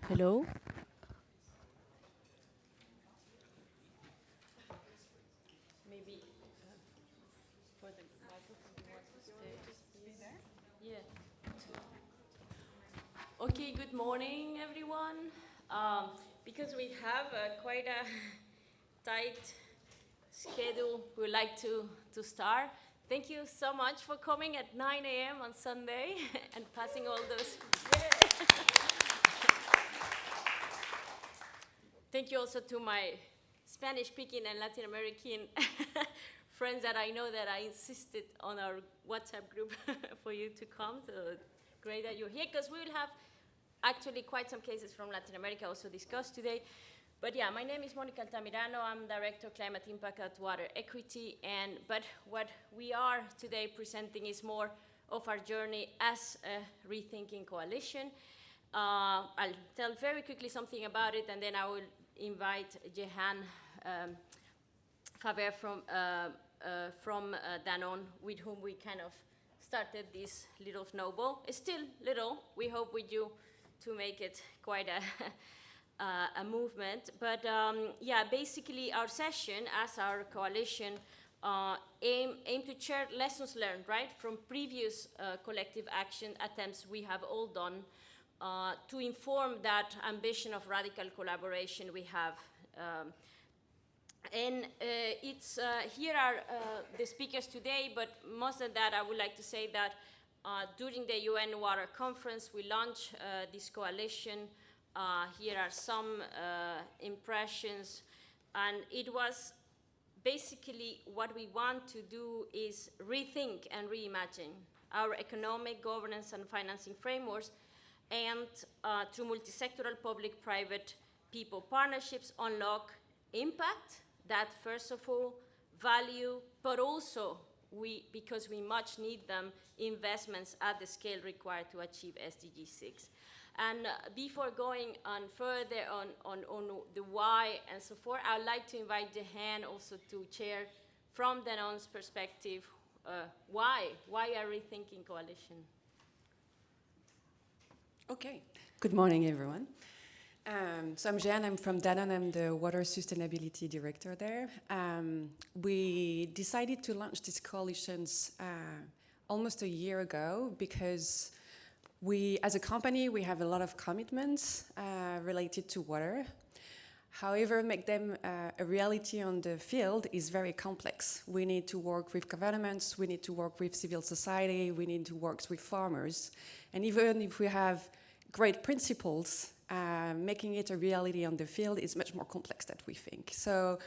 Hello. Maybe for the microphone, you want to stay? Yeah. Okay, good morning, everyone. Because we have quite a tight schedule, we would like to start. Thank you so much for coming at 9 a.m. on Sunday and passing all those. Thank you also to my Spanish-speaking and Latin American friends that I know that I insisted on our WhatsApp group for you to come. So great that you're here, because we will have actually quite some cases from Latin America also discussed today. But yeah, my name is Monica Altamirano. I'm Director of Climate Impact at Water Equity. But what we are today presenting is more of our journey as a Rethinking coalition. I'll tell very quickly something about it, and then I will invite Jehan Faber from Danone, with whom we kind of started this little snowball. It's still little. We hope with you to make it quite a movement. But yeah, basically our session as our coalition aim to share lessons learned, right, from previous collective action attempts we have all done to inform that ambition of radical collaboration we have. Here are the speakers today, but most of that I would like to say that during the UN Water Conference, we launched this coalition. Here are some impressions, and it was basically what we want to do is rethink and reimagine our economic governance and financing frameworks, and through multi-sectoral public-private people partnerships unlock impact that first of all value, but also because we much need them, investments at the scale required to achieve SDG 6. And before going on further on the why and so forth, I would like to invite Jehan also to share from Danone's perspective why a Rethinking coalition. Okay, good morning, everyone. So I'm Jeanne, I'm from Danone, I'm the Water Sustainability Director there. We decided to launch these coalitions almost a year ago because we, as a company, we have a lot of commitments related to water. However, make them a reality on the field is very complex. We need to work with governments, we need to work with civil society, we need to work with farmers. And even if we have great principles, making it a reality on the field is much more complex than we think. So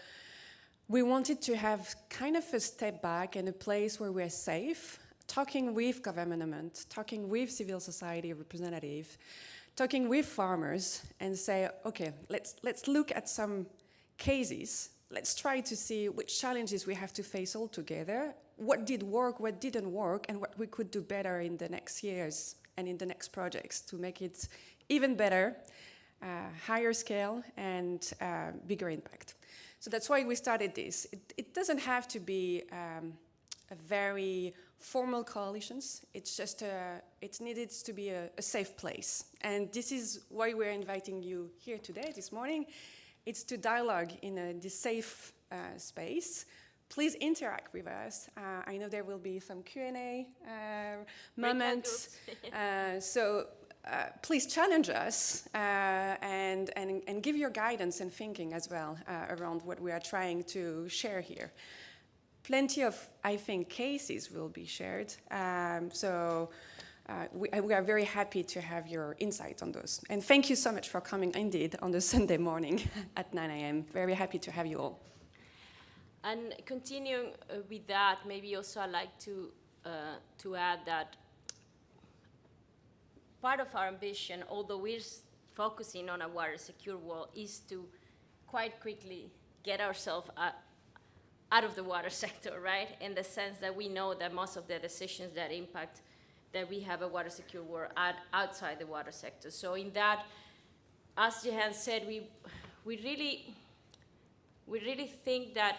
we wanted to have kind of a step back and a place where we're safe, talking with government, talking with civil society representatives, talking with farmers, and say, okay, let's look at some cases. Let's try to see which challenges we have to face all together, what did work, what didn't work, and what we could do better in the next years and in the next projects to make it even better, higher scale, and bigger impact. So that's why we started this. It doesn't have to be a very formal coalitions. It's just it needed to be a safe place. And this is why we're inviting you here today, this morning. It's to dialogue in this safe space. Please interact with us. I know there will be some Q&A moments. So please challenge us and give your guidance and thinking as well around what we are trying to share here. Plenty of, I think, cases will be shared. We are very happy to have your insight on those. And thank you so much for coming indeed on the Sunday morning at 9 a.m. Very happy to have you all. And continuing with that, maybe also I'd like to add that part of our ambition, although we're focusing on a water secure world, is to quite quickly get ourselves out of the water sector, right? In the sense that we know that most of the decisions that impact that we have a water secure world outside the water sector. So in that, as Jehan said, we really think that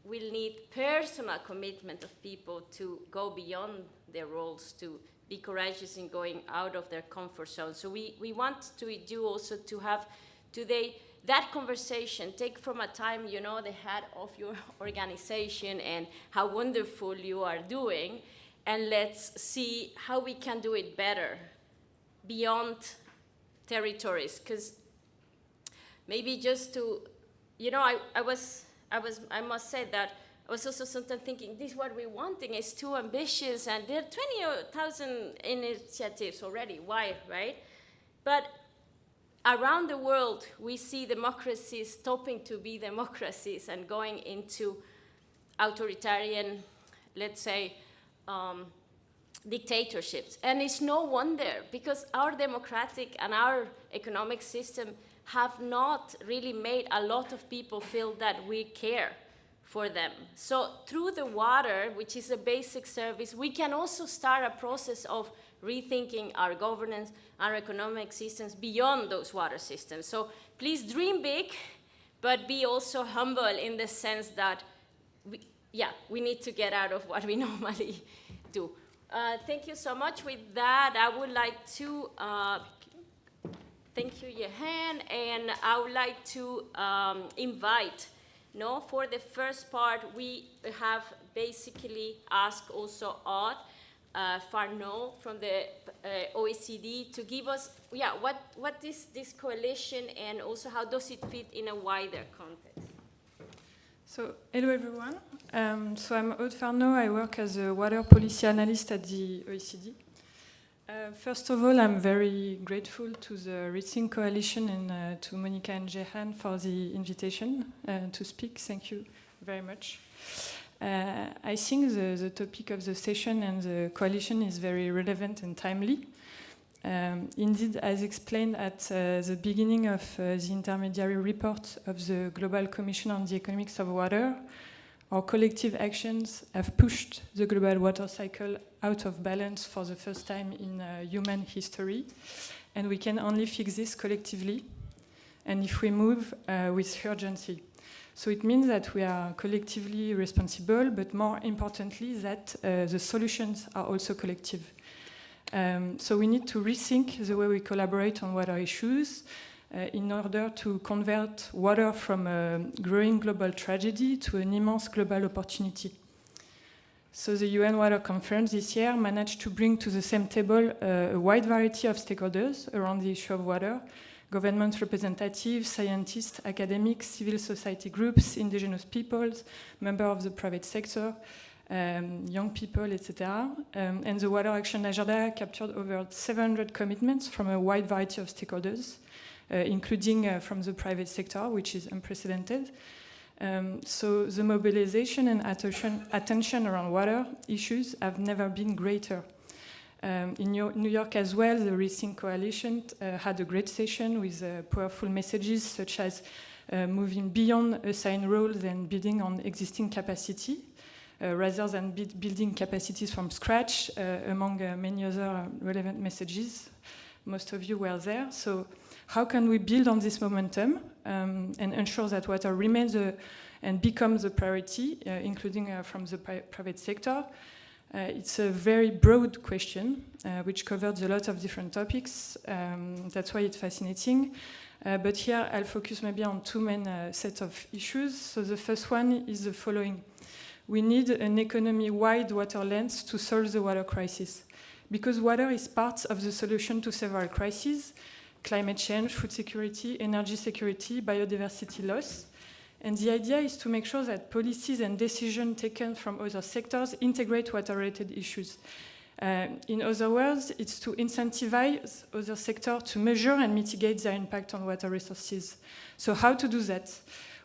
we'll need personal commitment of people to go beyond their roles to be courageous in going out of their comfort zone. So we want to do also to have today that conversation, take from a time, you know, the head of your organization and how wonderful you are doing, and let's see how we can do it better beyond territories. Because maybe just to, you know, I must say that I was also sometimes thinking, this what we're wanting is too ambitious, and there are 20,000 initiatives already. Why, right? But around the world, we see democracies stopping to be democracies and going into authoritarian, let's say, dictatorships. And it's no wonder, because our democratic and our economic system have not really made a lot of people feel that we care for them. So through the water, which is a basic service, we can also start a process of rethinking our governance, our economic systems beyond those water systems. So please dream big, but be also humble in the sense that, we need to get out of what we normally do. Thank you so much. With that, I would like to thank you, Johan, and I would like to invite, for the first part, we have basically asked also Odd Farno from the OECD to give us, what is this coalition, and also how does it fit in a wider context? So, hello everyone. So I'm Odd Farno. I work as a water policy analyst at the OECD. First of all, I'm very grateful to the RETHINK coalition and to Monica and Jehan for the invitation to speak. Thank you very much. I think the topic of the session and the coalition is very relevant and timely. Indeed, as explained at the beginning of the intermediary report of the Global Commission on the Economics of Water, our collective actions have pushed the global water cycle out of balance for the first time in human history, and we can only fix this collectively, and if we move with urgency. So it means that we are collectively responsible, but more importantly, that the solutions are also collective. So we need to rethink the way we collaborate on water issues in order to convert water from a growing global tragedy to an immense global opportunity. So the UN Water Conference this year managed to bring to the same table a wide variety of stakeholders around the issue of water: government representatives, scientists, academics, civil society groups, indigenous peoples, members of the private sector, young people, etc. And the Water Action Agenda captured over 700 commitments from a wide variety of stakeholders, including from the private sector, which is unprecedented. So the mobilization and attention around water issues have never been greater. In New York as well, the RETHINK coalition had a great session with powerful messages such as moving beyond assigned roles and building on existing capacity, rather than building capacities from scratch, among many other relevant messages. Most of you were there. So how can we build on this momentum and ensure that water remains and becomes a priority, including from the private sector? It's a very broad question, which covers a lot of different topics. That's why it's fascinating. But here I'll focus maybe on two main sets of issues. So the first one is the following. We need an economy-wide water lens to solve the water crisis, because water is part of the solution to several crises: climate change, food security, energy security, biodiversity loss. And the idea is to make sure that policies and decisions taken from other sectors integrate water-related issues. In other words, it's to incentivize other sectors to measure and mitigate their impact on water resources. So how to do that?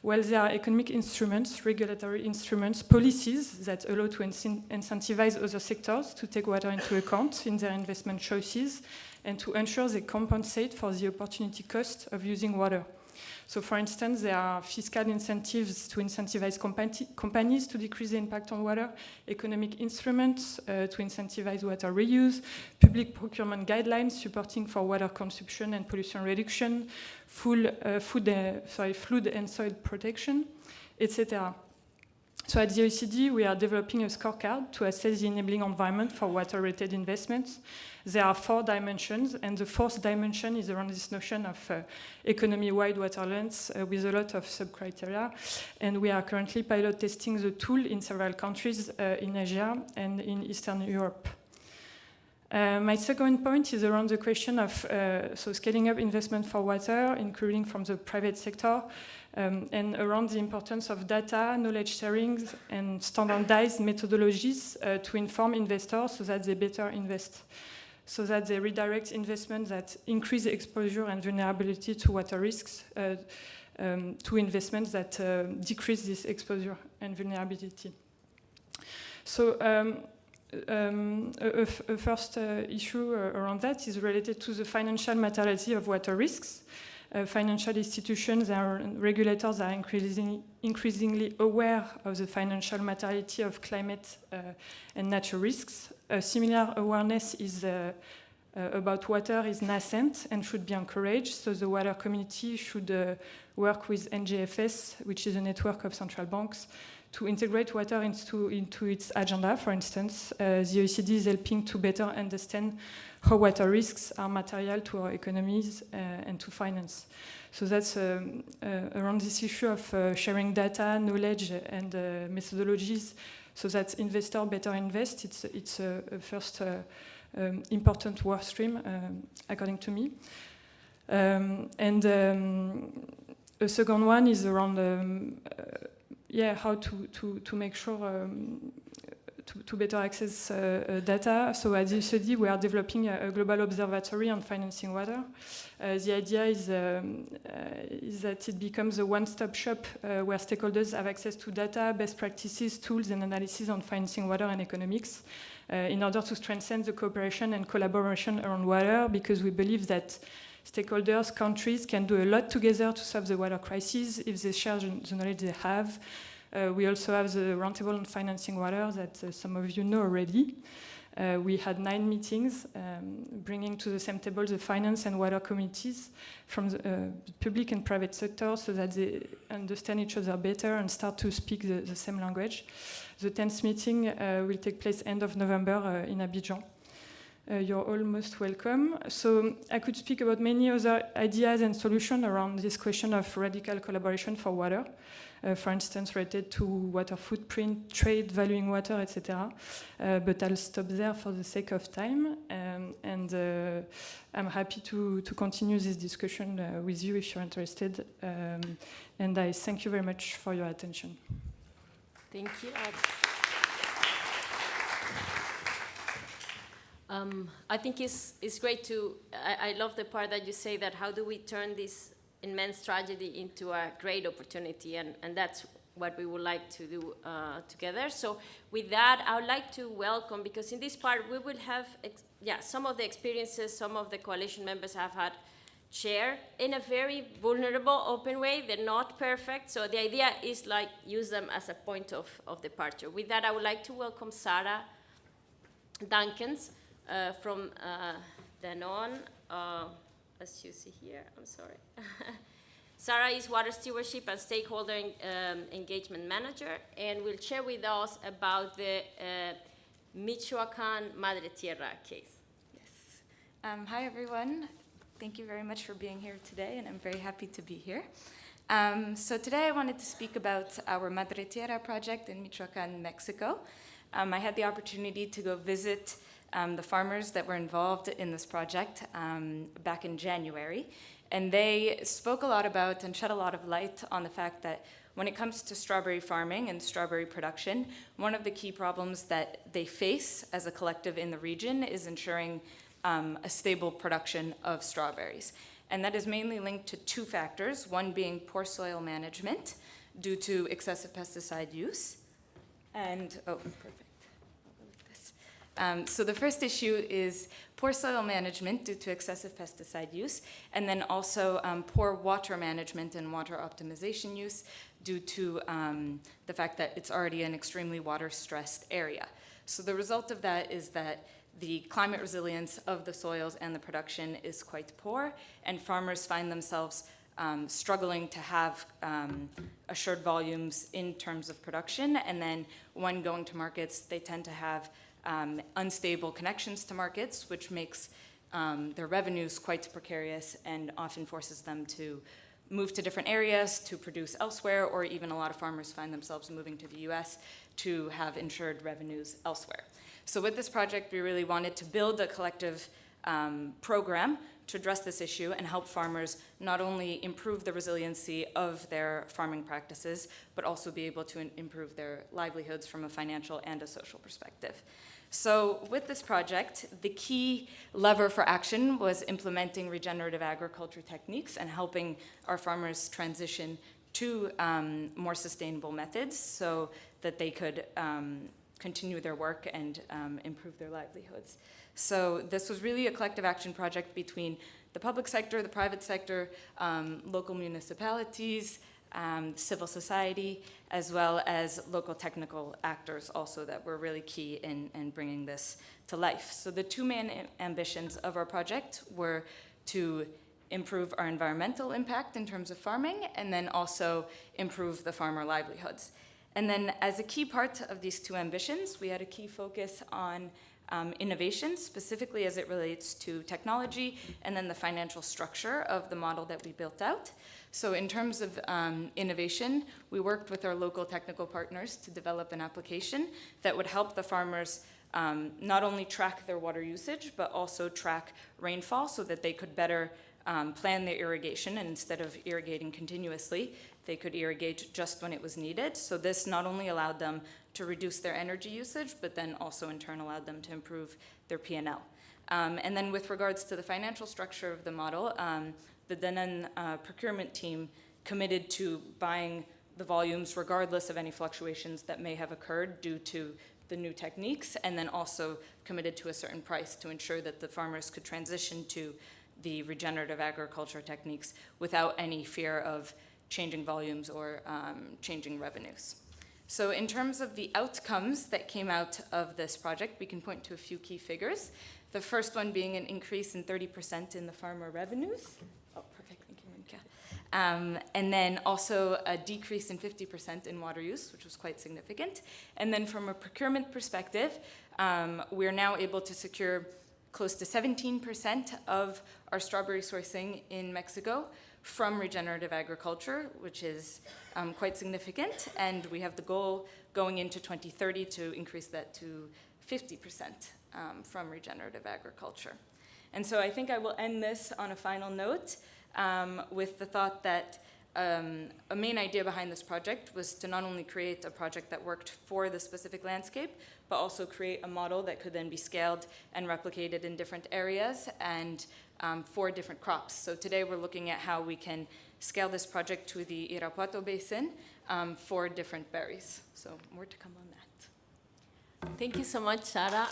Well, there are economic instruments, regulatory instruments, policies that allow to incentivize other sectors to take water into account in their investment choices and to ensure they compensate for the opportunity cost of using water. So, for instance, there are fiscal incentives to incentivize companies to decrease the impact on water, economic instruments to incentivize water reuse, public procurement guidelines supporting for water consumption and pollution reduction, flood and soil protection, etc. So at the OECD, we are developing a scorecard to assess the enabling environment for water-related investments. There are 4 dimensions, and the 4th dimension is around this notion of economy-wide waterlands with a lot of sub-criteria. And we are currently pilot testing the tool in several countries in Asia and in Eastern Europe. My second point is around the question of so scaling up investment for water, including from the private sector, and around the importance of data, knowledge sharing, and standardized methodologies to inform investors so that they better invest, so that they redirect investments that increase exposure and vulnerability to water risks to investments that decrease this exposure and vulnerability. So a first issue around that is related to the financial materiality of water risks. Financial institutions and regulators are increasingly aware of the financial materiality of climate and nature risks. A similar awareness is about water is nascent and should be encouraged, so the water community should work with NGFS, which is a network of central banks, to integrate water into its agenda. For instance, the OECD is helping to better understand how water risks are material to our economies and to finance. So that's around this issue of sharing data, knowledge, and methodologies so that investors better invest. It's a first important work stream, according to me. A second one is around how to make sure to better access data. So at the OECD, we are developing a global observatory on financing water. The idea is that it becomes a one-stop shop where stakeholders have access to data, best practices, tools, and analysis on financing water and economics in order to strengthen the cooperation and collaboration around water, because we believe that stakeholders, countries can do a lot together to solve the water crisis if they share the knowledge they have. We also have the roundtable on financing water that some of you know already. We had 9 meetings bringing to the same table the finance and water communities from the public and private sector so that they understand each other better and start to speak the same language. The 10th meeting will take place end of November in Abidjan. You're all most welcome. So I could speak about many other ideas and solutions around this question of radical collaboration for water. For instance, related to water footprint, trade, valuing water, etc. But I'll stop there for the sake of time. And I'm happy to continue this discussion with you if you're interested. And I thank you very much for your attention. Thank you. I think it's great to, I love the part that you say that how do we turn this immense tragedy into a great opportunity, and that's what we would like to do together. So with that, I would like to welcome, because in this part we will have some of the experiences some of the coalition members have had share in a very vulnerable, open way. They're not perfect, so the idea is like use them as a point of departure. With that, I would like to welcome Sarah Duncans from Danone, as you see here, I'm sorry. Sarah is Water Stewardship and Stakeholder Engagement Manager, and will share with us about the Michoacan Madre Tierra case. Yes. Hi, everyone. Thank you very much for being here today, and I'm very happy to be here. So today I wanted to speak about our Madre Tierra project in Michoacan, Mexico. I had the opportunity to go visit the farmers that were involved in this project back in January. And they spoke a lot about and shed a lot of light on the fact that when it comes to strawberry farming and strawberry production, one of the key problems that they face as a collective in the region is ensuring a stable production of strawberries. And that is mainly linked to 2 factors, one being poor soil management due to excessive pesticide use. And, oh, perfect. So the first issue is poor soil management due to excessive pesticide use, and then also poor water management and water optimization use due to the fact that it's already an extremely water-stressed area. So the result of that is that the climate resilience of the soils and the production is quite poor, and farmers find themselves struggling to have assured volumes in terms of production, and then when going to markets, they tend to have unstable connections to markets, which makes their revenues quite precarious and often forces them to move to different areas to produce elsewhere, or even a lot of farmers find themselves moving to the US to have insured revenues elsewhere. So with this project, we really wanted to build a collective program to address this issue and help farmers not only improve the resiliency of their farming practices, but also be able to improve their livelihoods from a financial and a social perspective. So with this project, the key lever for action was implementing regenerative agriculture techniques and helping our farmers transition to more sustainable methods so that they could continue their work and improve their livelihoods. So this was really a collective action project between the public sector, the private sector, local municipalities, civil society, as well as local technical actors also that were really key in bringing this to life. So the two main ambitions of our project were to improve our environmental impact in terms of farming, and then also improve the farmer livelihoods. And then as a key part of these two ambitions, we had a key focus on innovation, specifically as it relates to technology, and then the financial structure of the model that we built out. So in terms of innovation, we worked with our local technical partners to develop an application that would help the farmers not only track their water usage, but also track rainfall so that they could better plan their irrigation, and instead of irrigating continuously, they could irrigate just when it was needed. So this not only allowed them to reduce their energy usage, but then also in turn allowed them to improve their P&L. And then with regards to the financial structure of the model, the Danone procurement team committed to buying the volumes regardless of any fluctuations that may have occurred due to the new techniques, and then also committed to a certain price to ensure that the farmers could transition to the regenerative agriculture techniques without any fear of changing volumes or changing revenues. So in terms of the outcomes that came out of this project, we can point to a few key figures. The first one being an increase in 30% in the farmer revenues. Oh, perfect, thank you, Monica. And then also a decrease in 50% in water use, which was quite significant. And then from a procurement perspective, we're now able to secure close to 17% of our strawberry sourcing in Mexico from regenerative agriculture, which is quite significant. And we have the goal going into 2030 to increase that to 50% from regenerative agriculture. And so I think I will end this on a final note with the thought that a main idea behind this project was to not only create a project that worked for the specific landscape, but also create a model that could then be scaled and replicated in different areas and for different crops. So today we're looking at how we can scale this project to the Irapuato Basin for different berries. So more to come on that. Thank you so much, Sarah.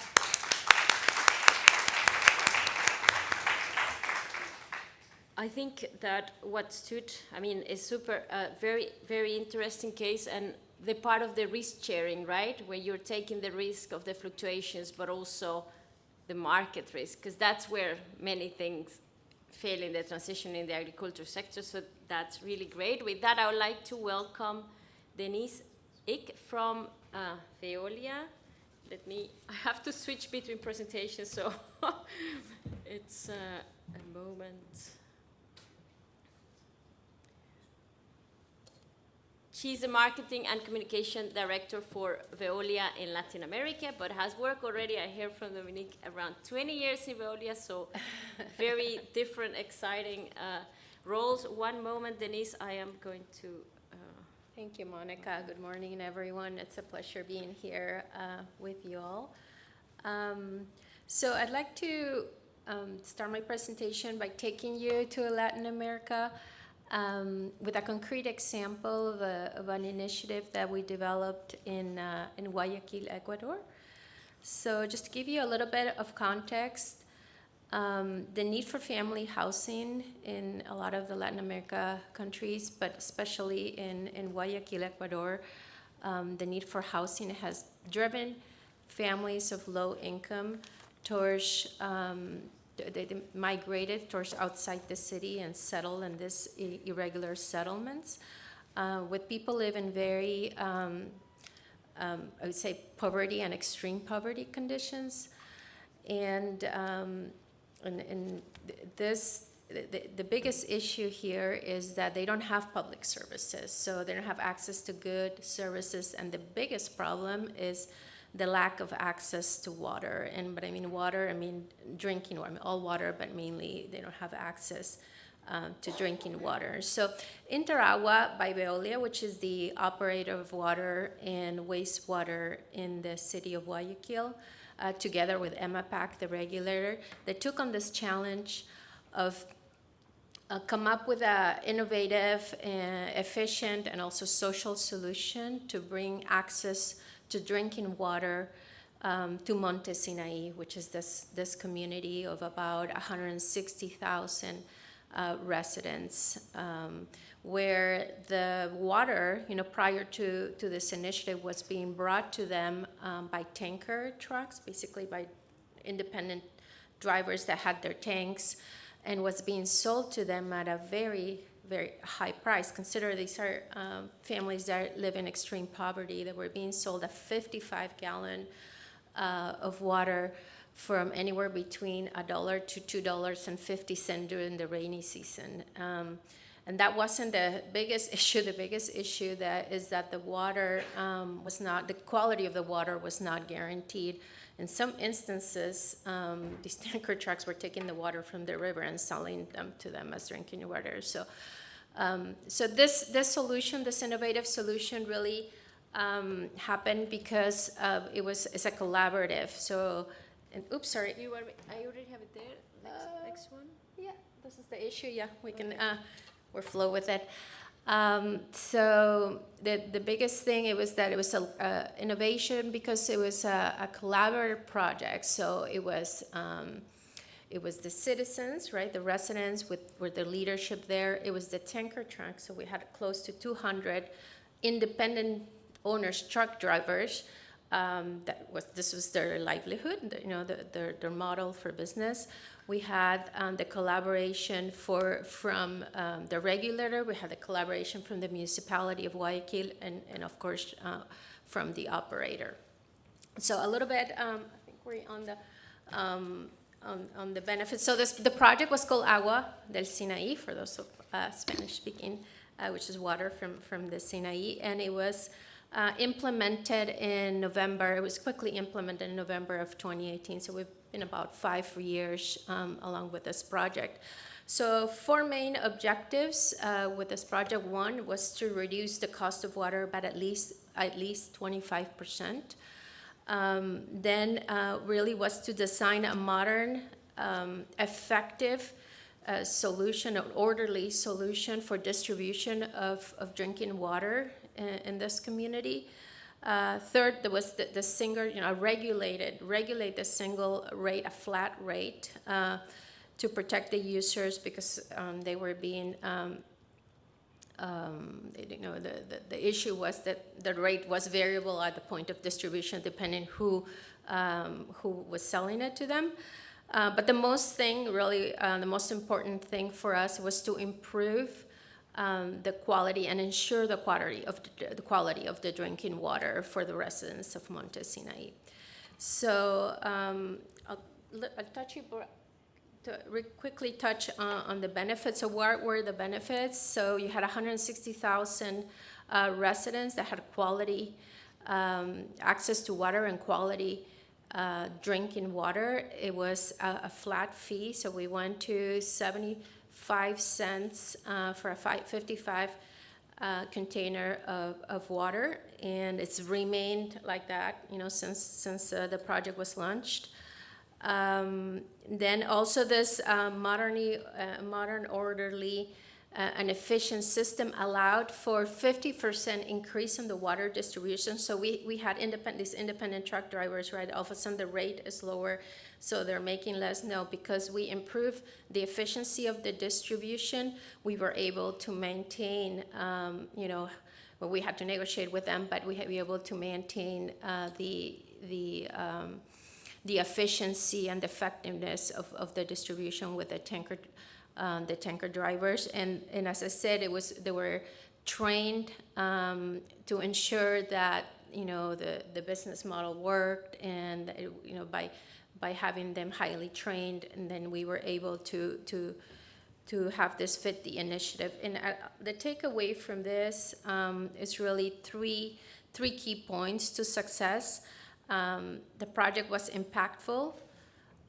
I think that what stood, is super, very, very interesting case, and the part of the risk sharing, right? Where you're taking the risk of the fluctuations, but also the market risk, because that's where many things fail in the transition in the agriculture sector. So that's really great. With that, I would like to welcome Denise Ick from Veolia. I have to switch between presentations, so it's a moment. She's the Marketing and Communication Director for Veolia in Latin America, but has worked already, I hear from Dominique, around 20 years in Veolia, so very different, exciting roles. One moment, Denise, I am going to... Thank you, Monica. Good morning, everyone. It's a pleasure being here with you all. So I'd like to start my presentation by taking you to Latin America with a concrete example of an initiative that we developed in Guayaquil, Ecuador. So just to give you a little bit of context, the need for family housing in a lot of the Latin America countries, but especially in Guayaquil, Ecuador, the need for housing has driven families of low income towards they migrated towards outside the city and settled in these irregular settlements, with people living very, I would say, poverty and extreme poverty conditions. And this, the biggest issue here is that they don't have public services, so they don't have access to good services, and the biggest problem is the lack of access to water. And but I mean water, I mean drinking water, I mean all water, but mainly they don't have access to drinking water. So Interagua by Veolia, which is the operator of water and wastewater in the city of Guayaquil, together with EMAPAC, the regulator, they took on this challenge of come up with an innovative, efficient, and also social solution to bring access to drinking water to Monte Sinai, which is this community of about 160,000 residents, where the water, prior to this initiative, was being brought to them by tanker trucks, basically by independent drivers that had their tanks, and was being sold to them at a very, very high price. Consider these are families that live in extreme poverty that were being sold a 55-gallon of water from anywhere between $1 to $2.50 during the rainy season. And that wasn't the biggest issue. The biggest issue is that the water the quality of the water was not guaranteed. In some instances, these tanker trucks were taking the water from the river and selling them to them as drinking water. So, this solution, this innovative solution, really happened because it's a collaborative. So, and oops, sorry. I already have it there. Next one. Yeah, this is the issue. Yeah, we can. We'll flow with it. So the biggest thing it was a innovation because it was a collaborative project. So it was the citizens, right, the residents with the leadership there. It was the tanker truck. So we had close to 200 independent owners, truck drivers. This was their livelihood, their model for business. We had the collaboration from the regulator. We had the collaboration from the municipality of Guayaquil, and of course from the operator. So a little bit, I think we're on the benefits. So the project was called Agua del Sinaí, for those of Spanish speaking, which is water from the Sinai, and it was implemented in November. It was quickly implemented in November of 2018. So we've been about 5 years along with this project. So 4 main objectives with this project. One was to reduce the cost of water by at least 25%. Then really was to design a modern, effective solution, an orderly solution for distribution of drinking water in this community. Third, there was the single, regulate the single rate, a flat rate, to protect the users because they were being, the issue was that the rate was variable at the point of distribution depending who was selling it to them. But the most important thing for us was to improve the quality and ensure the quality of the drinking water for the residents of Monte Sinai. So I'll quickly touch on the benefits. So what were the benefits? So you had 160,000 residents that had quality access to water and quality drinking water. It was a flat fee, so we went to 75 cents for a 55 container of water, and it's remained like that, since the project was launched. Then also this modern, orderly, and efficient system allowed for 50% increase in the water distribution. So we had these independent truck drivers, right? All of a sudden the rate is lower, so they're making less. No, because we improved the efficiency of the distribution, we were able to maintain, we had to the efficiency and effectiveness of the distribution with the tanker drivers. And as I said, they were trained to ensure that the business model worked, and by having them highly trained, and then we were able to have this fit the initiative. And the takeaway from this is really three key points to success. The project was impactful.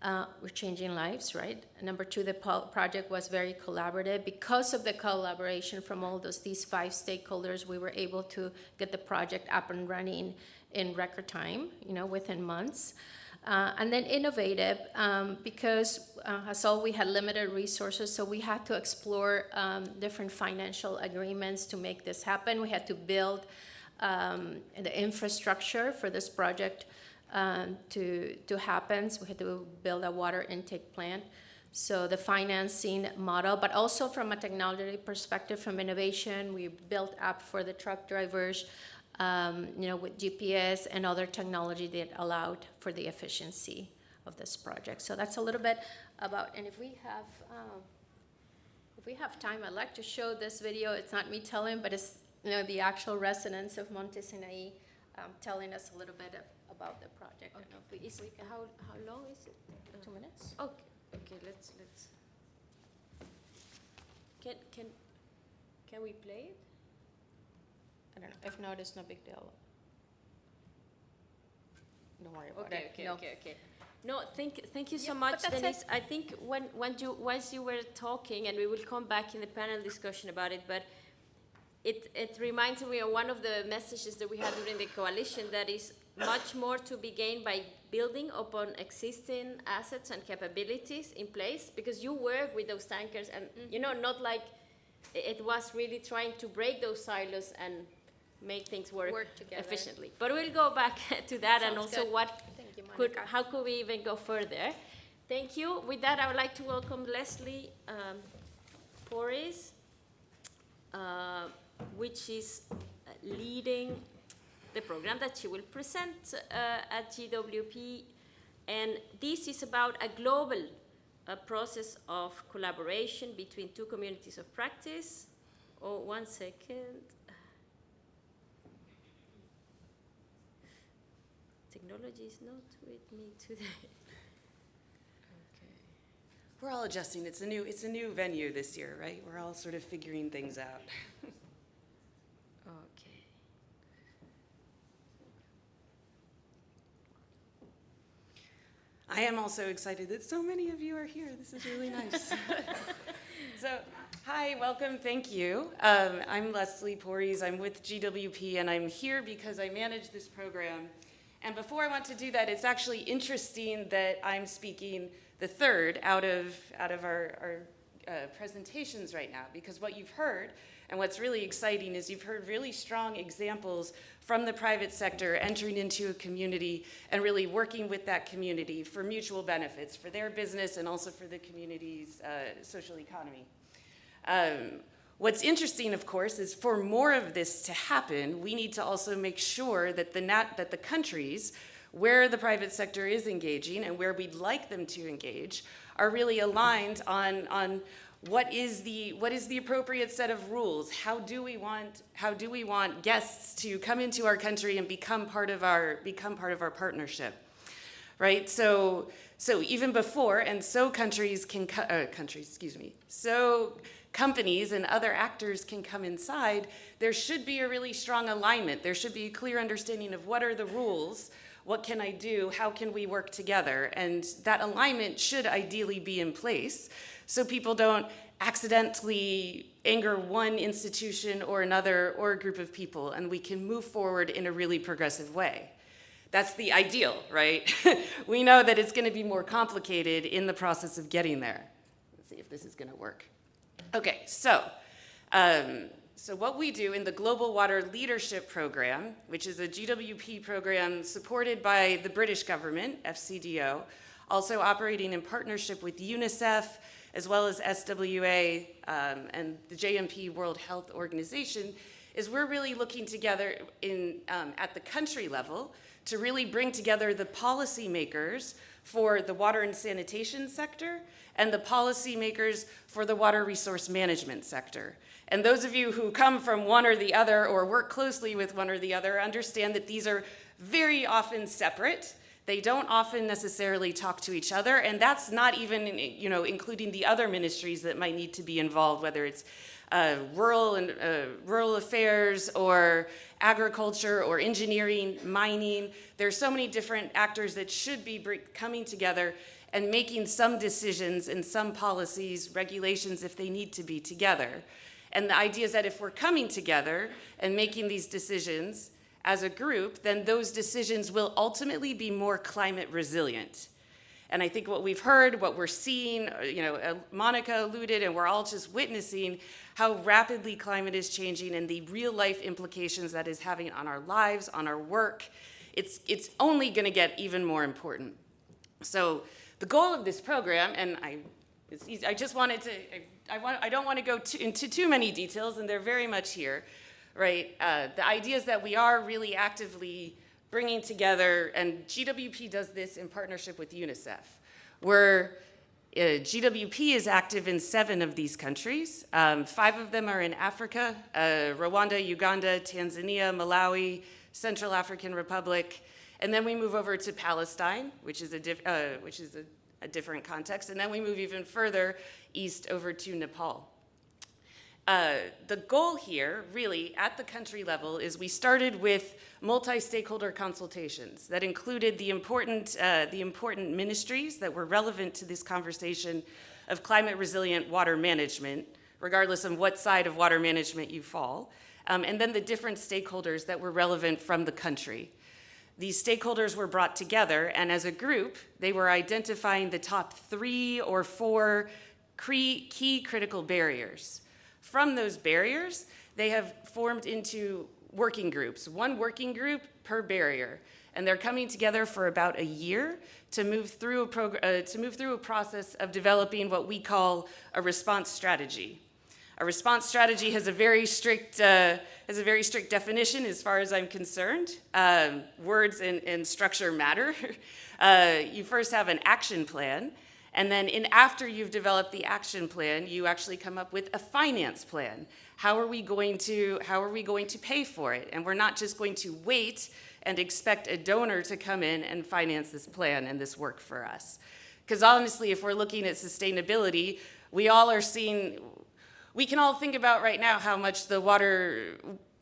We're changing lives, right? Number two, the project was very collaborative. Because of the collaboration from all these 5 stakeholders, we were able to get the project up and running in record time, within months. And then innovative, because as all, we had limited resources, so we had to explore different financial agreements to make this happen. We had to build the infrastructure for this project to happen. So we had to build a water intake plant. So the financing model, but also from a technology perspective, from innovation, we built up for the truck drivers, with GPS and other technology that allowed for the efficiency of this project. So that's a little bit about, and if we have time, I'd like to show this video. It's not me telling, but it's the actual residents of Monte Sinaí telling us a little bit about the project. Okay. I don't know if we can, how long is it? 2 minutes? Okay, let's. Can we play it? I don't know. If not, it's no big deal. Don't worry about it. Okay. No, thank you so Yeah, much, but that's Denise. I think once you were talking, and we will come back in the panel discussion about it, but it reminds me of one of the messages that we had during the coalition, that is much more to be gained by building upon existing assets and capabilities in place, because you work with those tankers, and not like it was really trying to break those silos and make things work together efficiently. But we'll go back to that. Sounds and also good. Thank you, how could we even go further? Thank you. With that, I would like to welcome Leslie Porres, which is leading the program that she will present at GWP. And this is about a global process of collaboration between 2 communities of practice. Oh, 1 second. Technology is not with me today. Okay. We're all adjusting. It's a new venue this year, right? We're all sort of figuring things out. Okay. I am also excited that so many of you are here. This is really nice. So, hi, welcome, thank you. I'm Leslie Porres. I'm with GWP, and I'm here because I manage this program. And before I want to do that, it's actually interesting that I'm speaking the third out of our presentations right now, because what you've heard, and what's really exciting, is you've heard really strong examples from the private sector entering into a community and really working with that community for mutual benefits, for their business and also for the community's social economy. What's interesting, of course, is for more of this to happen, we need to also make sure that the countries where the private sector is engaging and where we'd like them to engage are really aligned on what is the appropriate set of rules. How do we want guests to come into our country and become part of our partnership, right? So even before, and so companies and other actors can come inside, there should be a really strong alignment. There should be a clear understanding of what are the rules, what can I do, how can we work together? And that alignment should ideally be in place so people don't accidentally anger one institution or another or a group of people, and we can move forward in a really progressive way. That's the ideal, right? We know that it's going to be more complicated in the process of getting there. Let's see if this is going to work. Okay, so what we do in the Global Water Leadership Program, which is a GWP program supported by the British government, FCDO, also operating in partnership with UNICEF as well as SWA and the JMP World Health Organization, is we're really looking together at the country level to really bring together the policymakers for the water and sanitation sector and the policymakers for the water resource management sector. And those of you who come from one or the other or work closely with one or the other understand that these are very often separate. They don't often necessarily talk to each other, and that's not even, including the other ministries that might need to be involved, whether it's rural affairs or agriculture or engineering, mining. There's so many different actors that should be coming together and making some decisions and some policies, regulations if they need to be together. And the idea is that if we're coming together and making these decisions as a group, then those decisions will ultimately be more climate resilient. And I think what we've heard, what we're seeing, Monica alluded, and we're all just witnessing how rapidly climate is changing and the real life implications that is having on our lives, on our work. It's only going to get even more important. So the goal of this program, and I just wanted to, I don't want to go into too many details, and they're very much here, right? The idea is that we are really actively bringing together, and GWP does this in partnership with UNICEF, where GWP is active in 7 of these countries. 5 of them are in Africa, Rwanda, Uganda, Tanzania, Malawi, Central African Republic, and then we move over to Palestine, which is a different context, and then we move even further east over to Nepal. The goal here, really, at the country level, is we started with multi-stakeholder consultations that included the important ministries that were relevant to this conversation of climate resilient water management, regardless of what side of water management you fall, and then the different stakeholders that were relevant from the country. These stakeholders were brought together, and as a group, they were identifying the top 3 or 4 key critical barriers. From those barriers, they have formed into working groups, 1 working group per barrier, and they're coming together for about a year to move through a process of developing what we call a response strategy. A response strategy has a very strict definition as far as I'm concerned. Words and structure matter. You first have an action plan, and then after you've developed the action plan, you actually come up with a finance plan. How are we going to pay for it? And we're not just going to wait and expect a donor to come in and finance this plan and this work for us. Because honestly, if we're looking at sustainability, we can all think about right now how much the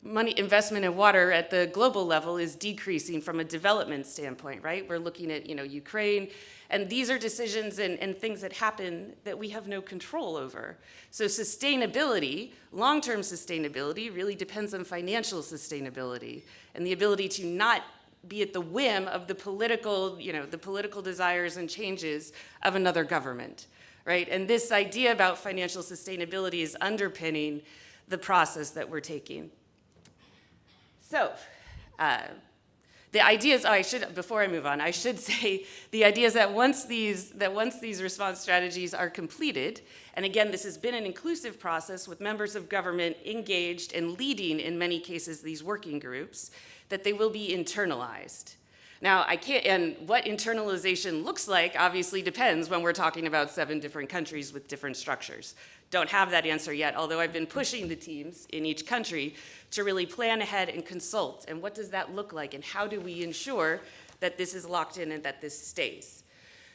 money investment in water at the global level is decreasing from a development standpoint, right? We're looking at, Ukraine, and these are decisions and things that happen that we have no control over. So sustainability, long-term sustainability, really depends on financial sustainability and the ability to not be at the whim of the political desires and changes of another government. Right? And this idea about financial sustainability is underpinning the process that we're taking. So, the idea is, before I move on, I should say the idea is that once these response strategies are completed, and again, this has been an inclusive process with members of government engaged and leading, in many cases, these working groups, that they will be internalized. Now, and what internalization looks like obviously depends when we're talking about 7 different countries with different structures. Don't have that answer yet, although I've been pushing the teams in each country to really plan ahead and consult. And what does that look like? And how do we ensure that this is locked in and that this stays?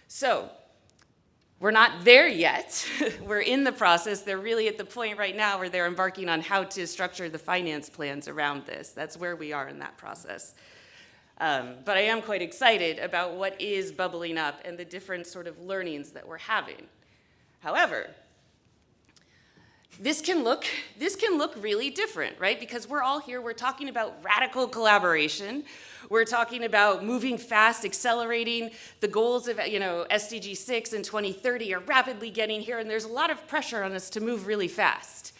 So, we're not there yet. We're in the process. They're really at the point right now where they're embarking on how to structure the finance plans around this. That's where we are in that process. But I am quite excited about what is bubbling up and the different sort of learnings that we're having. However, this can look really different, right? Because we're all here, we're talking about radical collaboration. We're talking about moving fast, accelerating. The goals of SDG 6 and 2030 are rapidly getting here, and there's a lot of pressure on us to move really fast.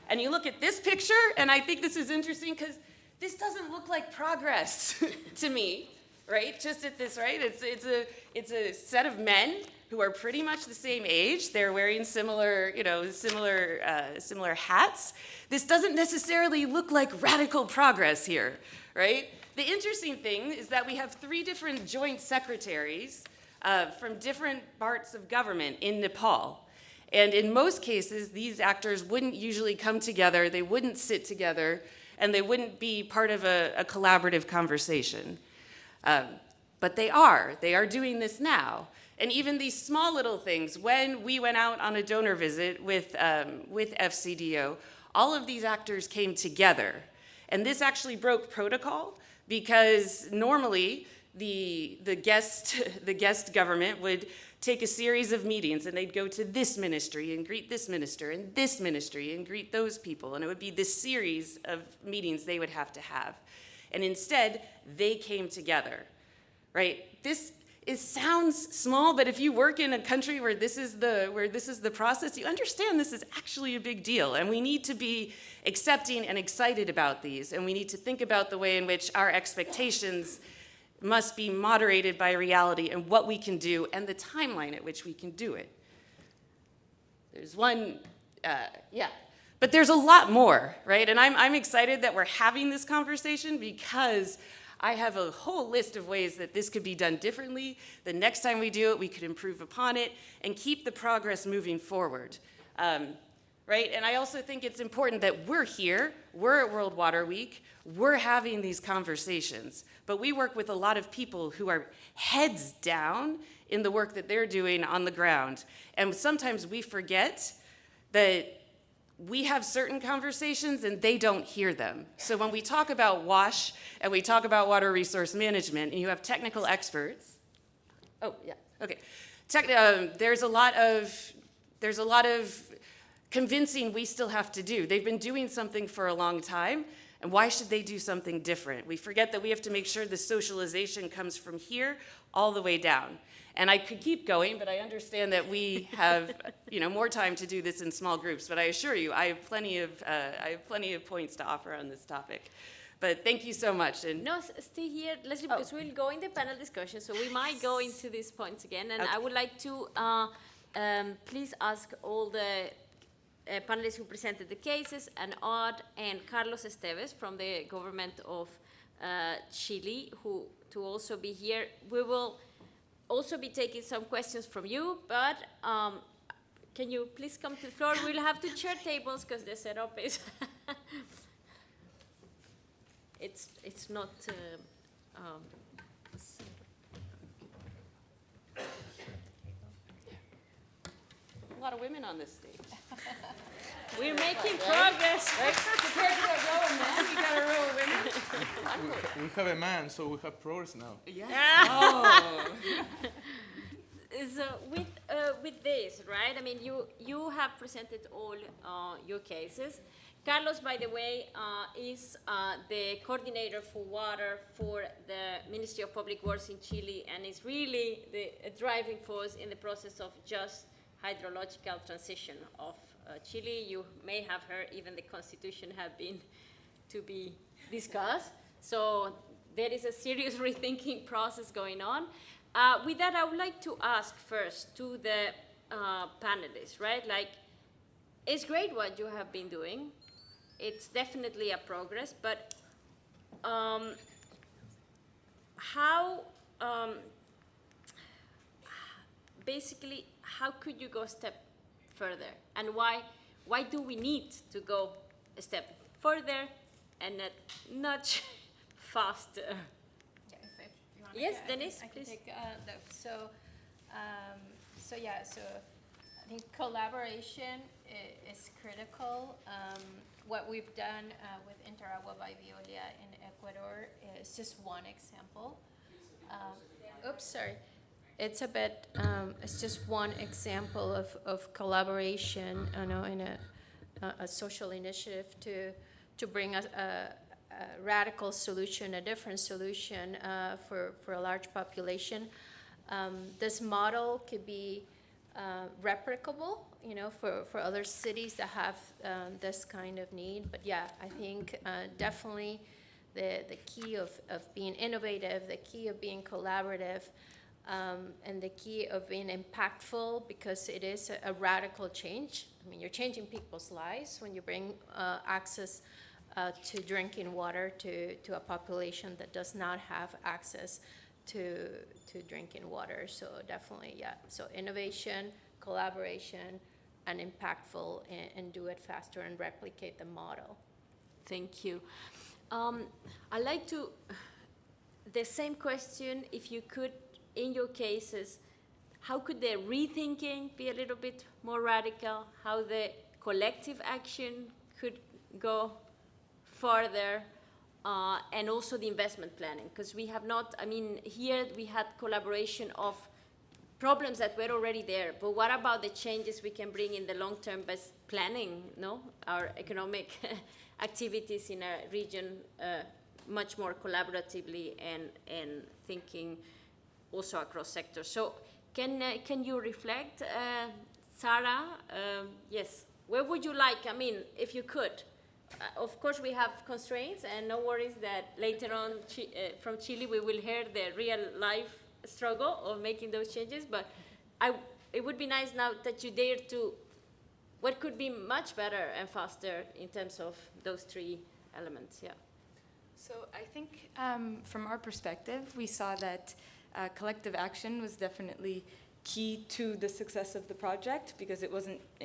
And you look at this picture, and I think this is interesting because this doesn't look like progress to me. right? Just at this, right? It's a set of men who are pretty much the same age. They're wearing similar hats. This doesn't necessarily look like radical progress here, right? The interesting thing is that we have 3 different joint secretaries from different parts of government in Nepal. And in most cases, these actors wouldn't usually come together, they wouldn't sit together, and they wouldn't be part of a collaborative conversation. But they are doing this now. And even these small little things, when we went out on a donor visit with FCDO, all of these actors came together. And this actually broke protocol because normally the guest government would take a series of meetings and they'd go to this ministry and greet this minister and this ministry and greet those people. And it would be this series of meetings they would have to have. And instead, they came together, right? It sounds small, but if you work in a country where this is the process, you understand this is actually a big deal. And we need to be accepting and excited about these. And we need to think about the way in which our expectations must be moderated by reality and what we can do and the timeline at which we can do it. There's one, but there's a lot more, right? And I'm excited that we're having this conversation because I have a whole list of ways that this could be done differently. The next time we do it, we could improve upon it and keep the progress moving forward, right? And I also think it's important that we're here, we're at World Water Week, we're having these conversations, but we work with a lot of people who are heads down in the work that they're doing on the ground. And sometimes we forget that we have certain conversations and they don't hear them. So when we talk about WASH and we talk about water resource management and you have technical experts, there's a lot of convincing we still have to do. They've been doing something for a long time, and why should they do something different? We forget that we have to make sure the socialization comes from here all the way down. And I could keep going, but I understand that we have, more time to do this in small groups. But I assure you, I have plenty of points to offer on this topic. But thank you so much. And no, stay here, Leslie, because we'll go in the panel discussion, so we might go into these points again. And I would like to please ask all the panelists who presented the cases, and Odd and Carlos Esteves from the government of Chile, to also be here. We will also be taking some questions from you, but can you please come to the floor? We'll have to share tables because the setup is it's not a lot of women on this stage. we're making progress. Right? Compared to a row of men, we got a row of women. We have a man, so we have progress now. Yeah. Oh. So with this, right? I mean, you have presented all your cases. Carlos, by the way, is the coordinator for water for the Ministry of Public Works in Chile, and is really the driving force in the process of just hydrological transition of Chile. You may have heard even the constitution have been to be discussed. So there is a serious rethinking process going on. With that, I would like to ask first to the panelists, right? Like, it's great what you have been doing. It's definitely a progress, but basically, how could you go a step further? And why do we need to go a step further and not much faster? Yeah, if you want Yes, to, Denise, I can please. take so I think collaboration is critical. What we've done with Interagua by Veolia in Ecuador is just one example. It's a bit, it's just one example of collaboration, in a social initiative to bring a radical solution, a different solution for a large population. This model could be replicable, for other cities that have this kind of need. But yeah, I think definitely the key of being innovative, the key of being collaborative, and the key of being impactful, because it is a radical change. I mean, you're changing people's lives when you bring access to drinking water to a population that does not have access to drinking water. So definitely, yeah. So innovation, collaboration, and impactful, and do it faster and replicate the model. Thank you. I'd like to, the same question, if you could, in your cases, how could the rethinking be a little bit more radical? How the collective action could go further? And also the investment planning, because we have not, I mean, here we had collaboration of problems that were already there, but what about the changes we can bring in the long-term best planning, no? Our economic activities in a region much more collaboratively and thinking also across sectors. So can you reflect, Sarah? Yes, where would you like, I mean, if you could? Of course, we have constraints, and no worries that later on from Chile we will hear the real life struggle of making those changes. But it would be nice now that you dare to, what could be much better and faster in terms of those three elements, yeah. So I think from our perspective, we saw that collective action was definitely key to the success of the project, because it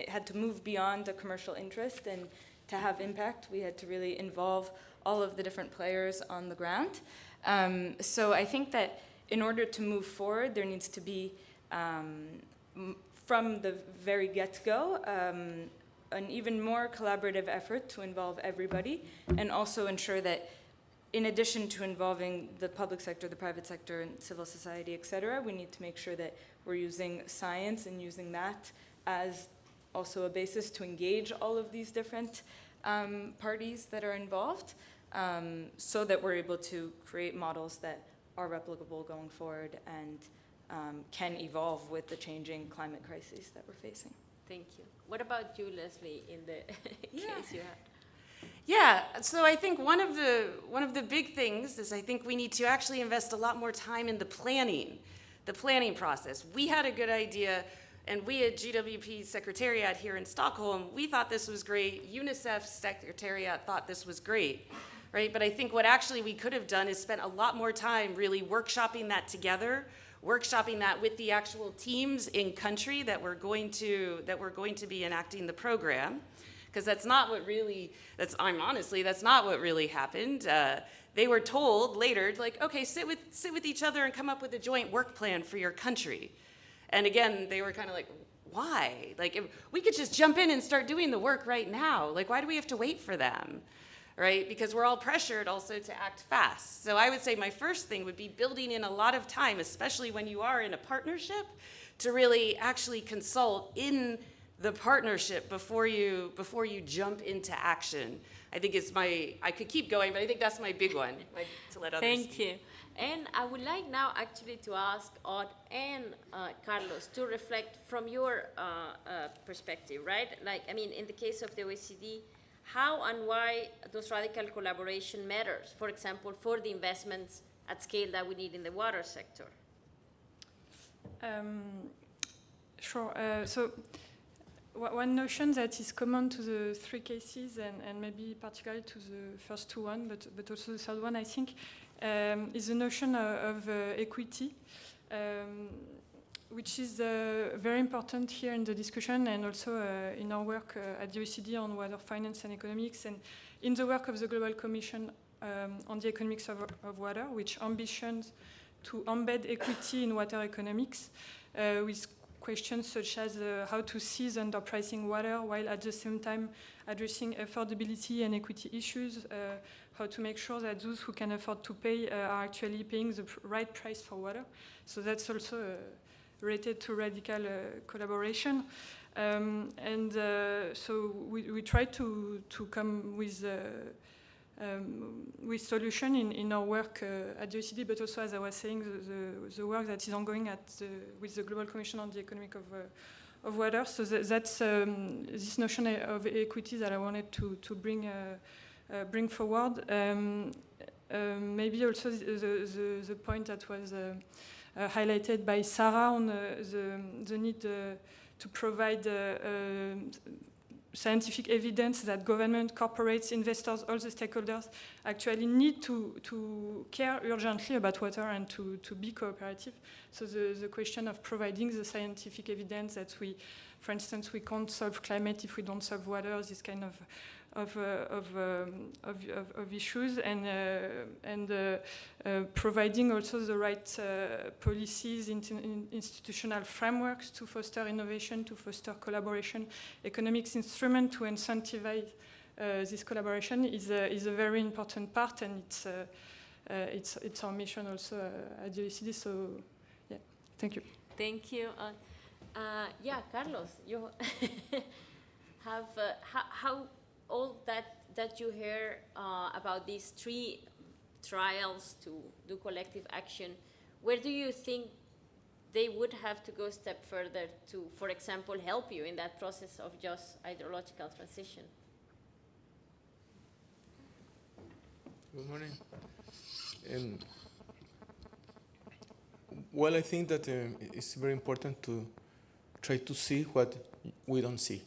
had to move beyond a commercial interest, and to have impact, we had to really involve all of the different players on the ground. So I think that in order to move forward, there needs to be, from the very get-go, an even more collaborative effort to involve everybody, and also ensure that in addition to involving the public sector, the private sector, and civil society, et cetera, we need to make sure that we're using science and using that as also a basis to engage all of these different parties that are involved, so that we're able to create models that are replicable going forward and can evolve with the changing climate crises that we're facing. Thank you. What about you, Leslie, in the case you had? Yeah, so I think one of the big things is I think we need to actually invest a lot more time in the planning process. We had a good idea, and we at GWP Secretariat here in Stockholm, we thought this was great. UNICEF Secretariat thought this was great, right? But I think what actually we could have done is spent a lot more time really workshopping that together, workshopping that with the actual teams in country that we're going to be enacting the program. Because that's not what really, that's not what really happened. They were told later, like, okay, sit with each other and come up with a joint work plan for your country. And again, they were kind of like, why? Like, if we could just jump in and start doing the work right now. Like, why do we have to wait for them, right? Because we're all pressured also to act fast. So I would say my first thing would be building in a lot of time, especially when you are in a partnership, to really actually consult in the partnership before you jump into action. I think I could keep going, but I think that's my big one, to let others Thank you. And I would like now actually to ask Odd and Carlos to reflect from your perspective, right? Like, I mean, in the case of the OECD, how and why those radical collaboration matters, for example, for the investments at scale that we need in the water sector. Sure. So one notion that is common to the three cases, and maybe particularly to the first two one, but also the third one, I think, is the notion of equity, which is very important here in the discussion, and also in our work at the OECD on water finance and economics, and in the work of the Global Commission on the economics of water, which ambitions to embed equity in water economics with questions such as how to seize underpricing water while at the same time addressing affordability and equity issues, how to make sure that those who can afford to pay are actually paying the right price for water. So that's also related to radical collaboration. So we try to come with solution in our work at the OECD, but also, as I was saying, the work that is ongoing with the Global Commission on the Economic of Water. So that's this notion of equity that I wanted to bring forward. maybe also the point that was highlighted by Sarah on the need to provide scientific evidence that government, corporates, investors, all the stakeholders actually need to care urgently about water and to be cooperative. So the question of providing the scientific evidence that we, for instance, we can't solve climate if we don't solve water, this kind of issues, and providing also the right policies, institutional frameworks to foster innovation, to foster collaboration, economics instrument to incentivize this collaboration is a very important part, and it's our mission also at the OECD. So, yeah, thank you. Thank you. Yeah, Carlos, you have how all that you hear about these 3 trials to do collective action, where do you think they would have to go a step further to, for example, help you in that process of just hydrological transition? Good morning. Well, I think that it's very important to try to see what we don't see.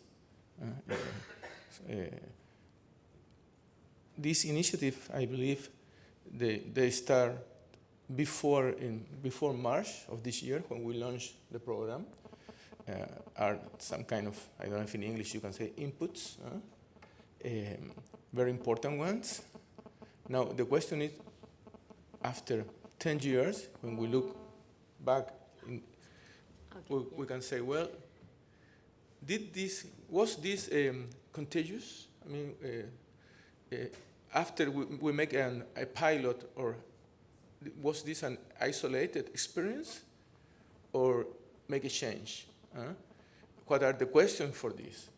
This initiative, I believe, they start before March of this year, when we launched the program. Are some kind of, I don't know if in English you can say inputs, very important ones. Now the question is, after 10 years, when we look back, we can say, well, was this contagious? I mean, after we make a pilot, or was this an isolated experience, or make a change? What are the questions for this?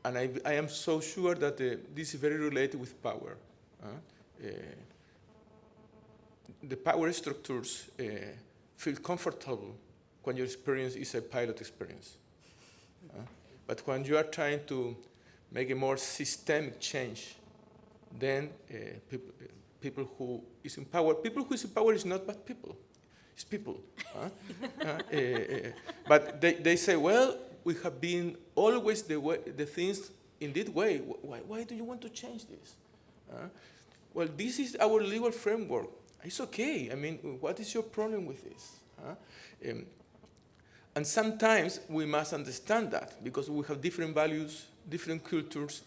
And I am so sure that this is very related with power. The power structures feel comfortable when your experience is a pilot experience. But when you are trying to make a more systemic change, then people who is in power is not bad people. It's people. But they say, well, we have been always the things in this way. Why do you want to change this? Well, this is our legal framework. It's okay. I mean, what is your problem with this? And sometimes we must understand that, because we have different values, different cultures,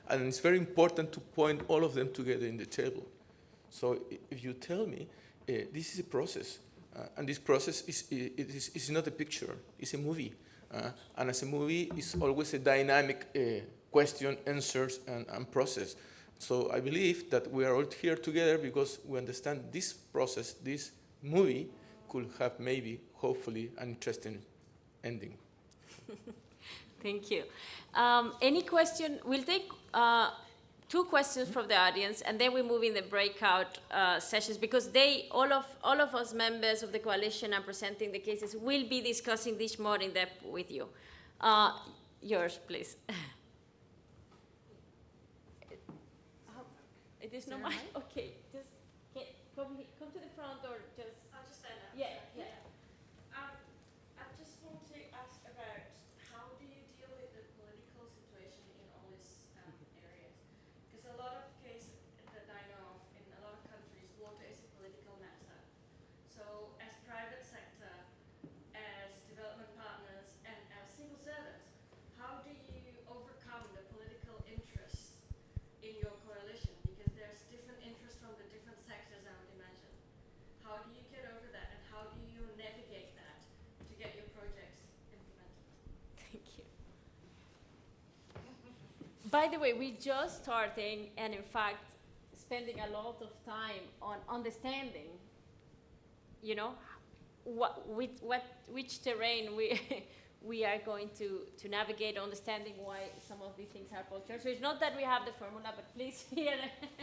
and it's very important to point all of them together in the table. So if you tell me, this is a process, and this process is not a picture, it's a movie. And as a movie, it's always a dynamic question, answers, and process. So I believe that we are all here together because we understand this process, this movie could have maybe, hopefully, an interesting ending. Thank you. Any question? We'll take 2 questions from the audience, and then we move in the breakout sessions, because all of us members of the coalition and presenting the cases will be discussing this more in depth with you. Yours, please. It is no mic? Okay, just come to the front, or just... I'll just stand up. Yeah, yeah. I just want to ask about how do you deal with the political situation in all these areas? Because a lot of cases that I know of in a lot of countries, water is a political matter. So as private sector, as development partners, and as civil servants, how do you overcome the political interests in your coalition? Because there's different interests from the different sectors, I would imagine. How do you get over that, and how do you navigate that to get your projects implemented? Thank you. By the way, we're just starting, and in fact, spending a lot of time on understanding, you know, which terrain we are going to navigate, understanding why some of these things are cultural. So it's not that we have the formula, but please hear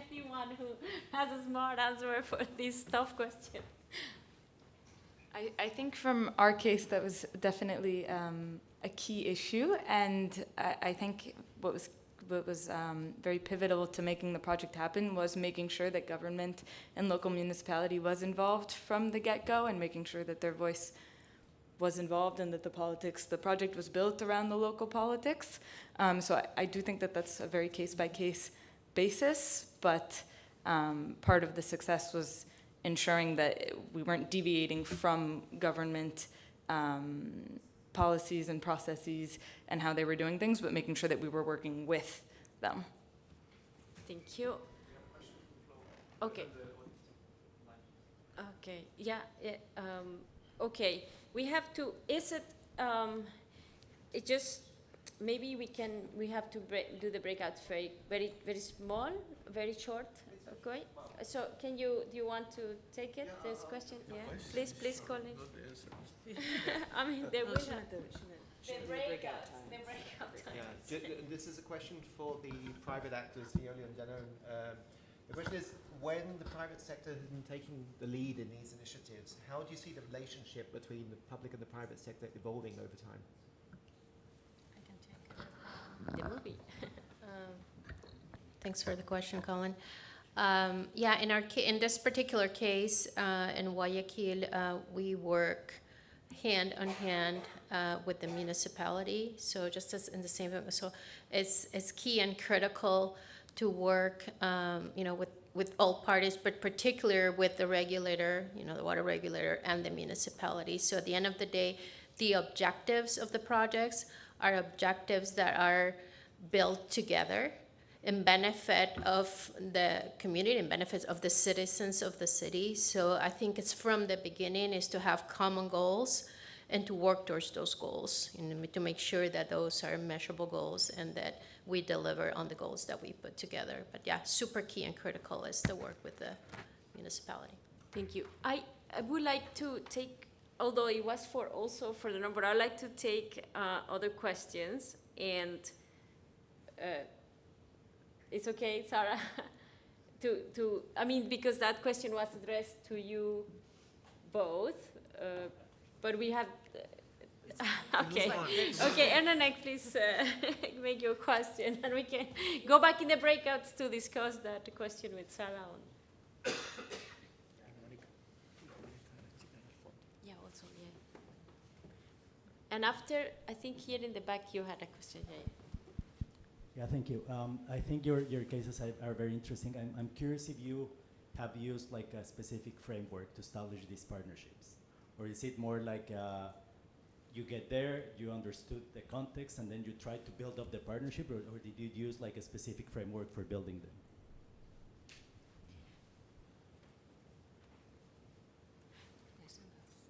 anyone who has a smart answer for this tough question. I think from our case, that was definitely a key issue, and I think what what was very pivotal to making the project happen was making sure that government and local municipality was involved from the get-go, and making sure that their voice was involved, and that the project was built around the local politics. So I do think that that's a very case-by-case basis, but part of the success was ensuring that we weren't deviating from government policies and processes and how they were doing things, but making sure that we were working with them. Thank you. Okay. Okay. Yeah. Okay. We have to. Is it? It just maybe we have to do the breakout very small, very short. Okay. So do you want to take it? This question. Yeah. Please call it. I mean, they will have the breakout time. Yeah, this is a question for the private actors, Fioli and Dano. The question is, when the private sector has been taking the lead in these initiatives, how do you see the relationship between the public and the private sector evolving over time? I can take the movie. Thanks for the question, Colin. Yeah, in this particular case, in Guayaquil, we work hand in hand with the municipality. So just as in the same, so it's key and critical to work, with all parties, but particularly with the regulator, the water regulator and the municipality. So at the end of the day, the objectives of the projects are objectives that are built together in benefit of the community, in benefit of the citizens of the city. So I think it's from the beginning is to have common goals and to work towards those goals, to make sure that those are measurable goals and that we deliver on the goals that we put together. But yeah, super key and critical is to work with the municipality. Thank you. I would like to take, although it was also for the number, I'd like to take other questions, and it's okay, Sarah, because that question was addressed to you both, but we have, okay, and then please make your question, and we can go back in the breakouts to discuss that question with Sarah. Yeah, also, yeah. And after, I think here in the back you had a question, yeah. Yeah, thank you. I think your cases are very interesting. I'm curious if you have used like a specific framework to establish these partnerships, or is it more like you get there, you understood the context, and then you try to build up the partnership, or did you use like a specific framework for building them?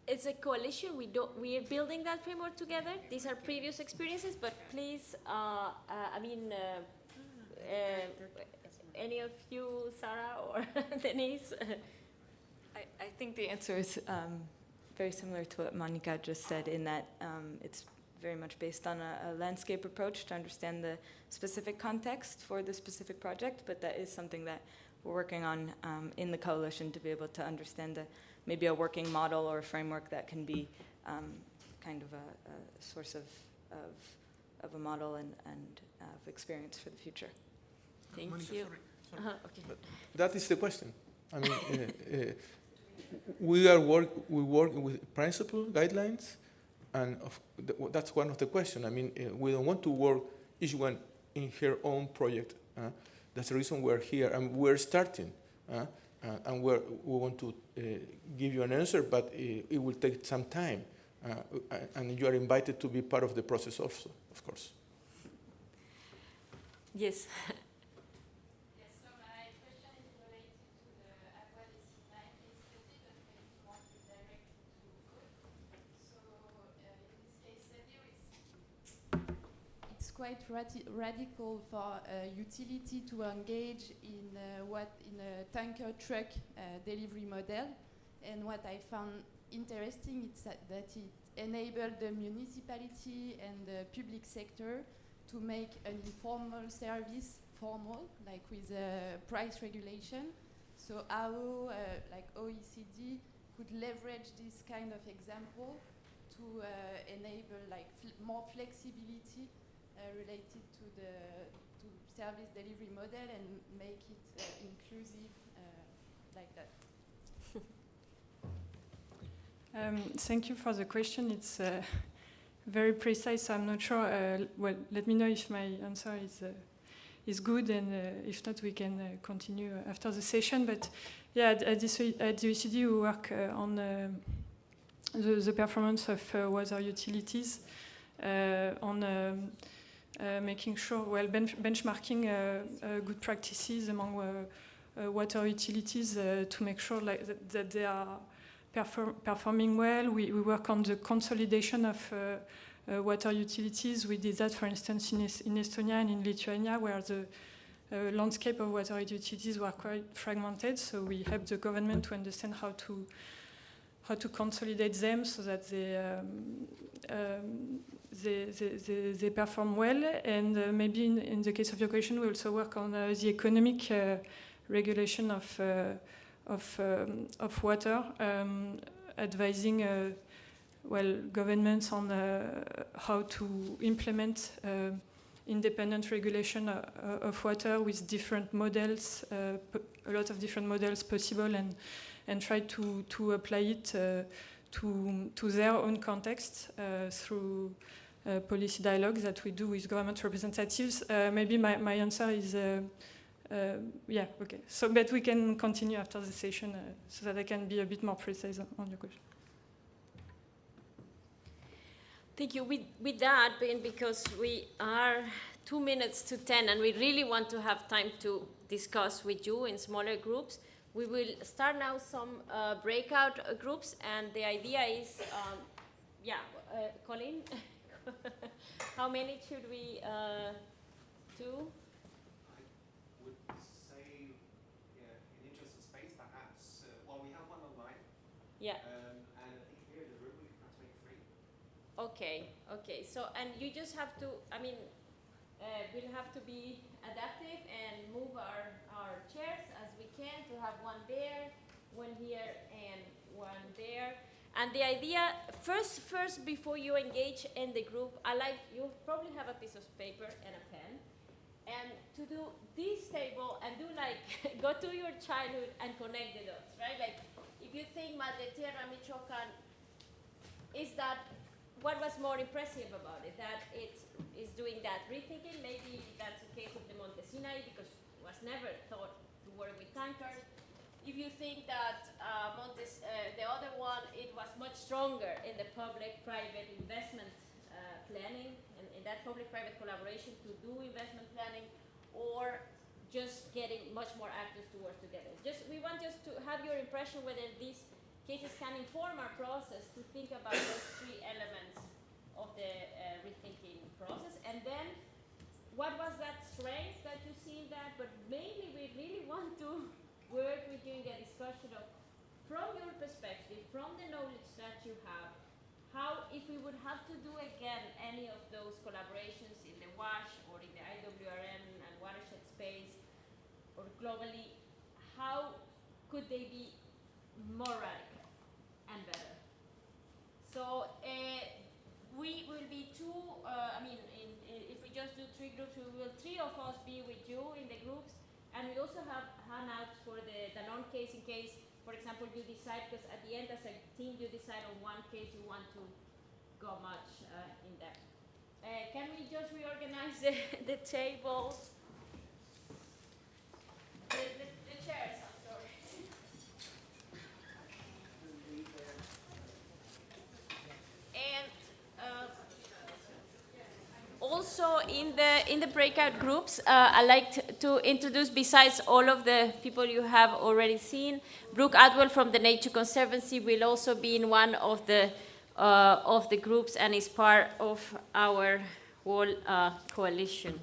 It's a coalition. We are building that framework together. These are previous experiences, but please, any of you, Sarah or Denise? I think the answer is very similar to what Monica just said, in that it's very much based on a landscape approach to understand the specific context for the specific project, but that is something that we're working on in the coalition to be able to understand maybe a working model or a framework that can be kind of a source of a model and of experience for the future. Thank Monica, you. sorry. Okay. That is the question. I mean, we work with principle guidelines, and that's one of the questions. I mean, we don't want to work each one in her own project. That's the reason we're here, and we're starting. And we want to give you an answer, but it will take some time. And you are invited to be part of the process also, of course. Yes. Yes, so my question is related to the Agua de Sinai case study, but maybe more direct to good. So in this case study, it's quite radical for utility to engage in a tanker truck delivery model. And what I found interesting is that it enabled the municipality and the public sector to make an informal service formal, like with price regulation. So how like OECD could leverage this kind of example to enable like more flexibility related to service delivery model and make it inclusive like that? Thank you for the question. It's very precise. I'm not sure. Well, let me know if my answer is good, and if not, we can continue after the session. But yeah, at the OECD, we work on the performance of water utilities, on making sure, well, benchmarking good practices among water utilities to make sure that they are performing well. We work on the consolidation of water utilities. We did that, for instance, in Estonia and in Lithuania, where the landscape of water utilities were quite fragmented. So we helped the government to understand how to consolidate them so that they perform well. And maybe in the case of your question, we also work on the economic regulation of water, advising governments on how to implement independent regulation of water with different models, a lot of different models possible, and try to apply it to their own context through policy dialogues that we do with government representatives. Maybe my answer is yeah, okay. So, but we can continue after the session so that I can be a bit more precise on your question. Thank you. With that, because we are 2 minutes to 10 and we really want to have time to discuss with you in smaller groups, we will start now some breakout groups, and the idea is, Colin, how many should we do? I would say, yeah, in interest of space, perhaps, well, we have one online. Yeah. And I think here in the room we can perhaps make 3. Okay. So, and you just have to, we'll have to be adaptive and move our chairs as we can to have one there, one here, and one there. And the idea, first before you engage in the group, you probably have a piece of paper and a pen. And to do this table and do go to your childhood and connect the dots, right? Like, if you think Madre Tierra, Michoacan, is that, what was more impressive about it? That it is doing that rethinking. Maybe that's the case of the Monte Sinai, because it was never thought to work with tankers. If you think that the other one, it was much stronger in the public-private investment planning, and in that public-private collaboration to do investment planning, or just getting much more actors to work together. We want just to have your impression whether these cases can inform our process to think about those 3 elements of the rethinking process. And then, what was that strength that you see in that? But mainly, we really want to work with you in the discussion of, from your perspective, from the knowledge that you have, how, if we would have to do again any of those collaborations in the WASH or in the IWRN and watershed space or globally, how could they be more radical and better? So we will be 2, if we just do 3 groups, 3 of us be with you in the groups, and we also have handouts for the Danone case in case, for example, you decide, because at the end as a team you decide on one case you want to go much in depth. Can we just reorganize the tables? The chairs, I'm sorry. And also in the breakout groups, I'd like to introduce, besides all of the people you have already seen, Brooke Atwell from the Nature Conservancy will also be in one of the groups and is part of our whole coalition.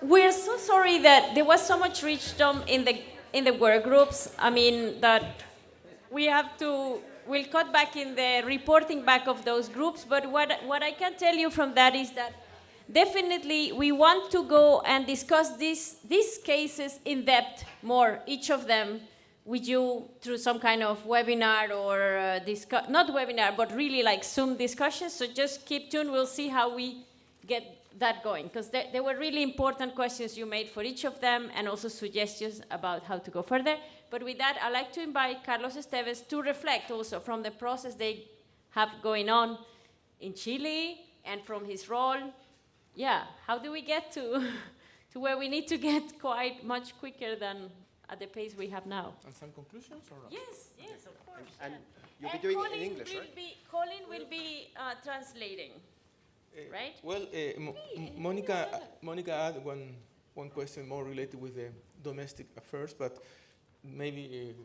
we're so sorry that there was so much wisdom in the work groups. I mean, that we'll cut back in the reporting back of those groups, but what I can tell you from that is that definitely we want to go and discuss these cases in depth more, each of them, with you through some kind of webinar or not webinar, but really like Zoom discussions. So just keep tuned. We'll see how we get that going, because there were really important questions you made for each of them, and also suggestions about how to go further. But with that, I'd like to invite Carlos Esteves to reflect also from the process they have going on in Chile and from his role. Yeah, how do we get to where we need to get quite much quicker than at the pace we have now? And some conclusions or not? Yes, of course. And you'll be doing it in English, right? Colin will be translating, right? Well, Monica had one question more related with the domestic affairs, but maybe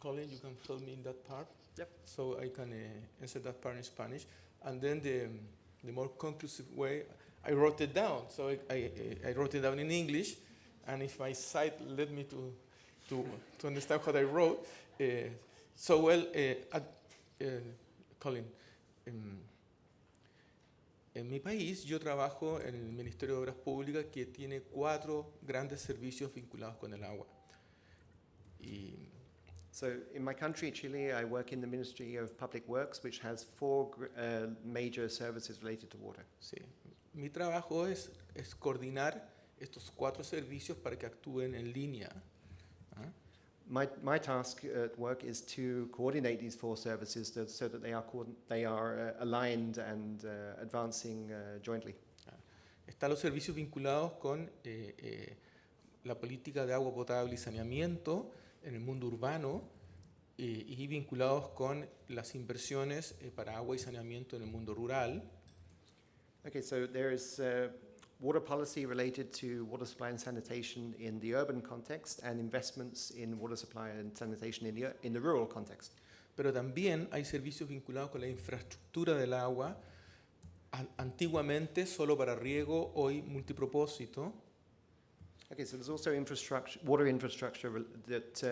Colin, you can help me in that part. Yep. So I can answer that part in Spanish, and then the more conclusive way, I wrote it down. So I wrote it down in English, and if my site led me to understand what I wrote, Colin, en mi país yo trabajo en el Ministerio de Obras Públicas, que tiene 4 grandes servicios vinculados con el agua. So in my country, Chile, I work in the Ministry of Public Works, which has 4 major services related to water. Sí. Mi trabajo es coordinar estos 4 servicios para que actúen en línea. My task at work is to coordinate these 4 services so that they are aligned and advancing jointly. Están los servicios vinculados con la política de agua potable y saneamiento en el mundo urbano y vinculados con las inversiones para agua y saneamiento en el mundo rural. Okay, so there is water policy related to water supply and sanitation in the urban context, and investments in water supply and sanitation in the rural context. Pero también hay servicios vinculados con la infraestructura del agua, antiguamente solo para riego, hoy multipropósito. Okay, so there's also water infrastructure that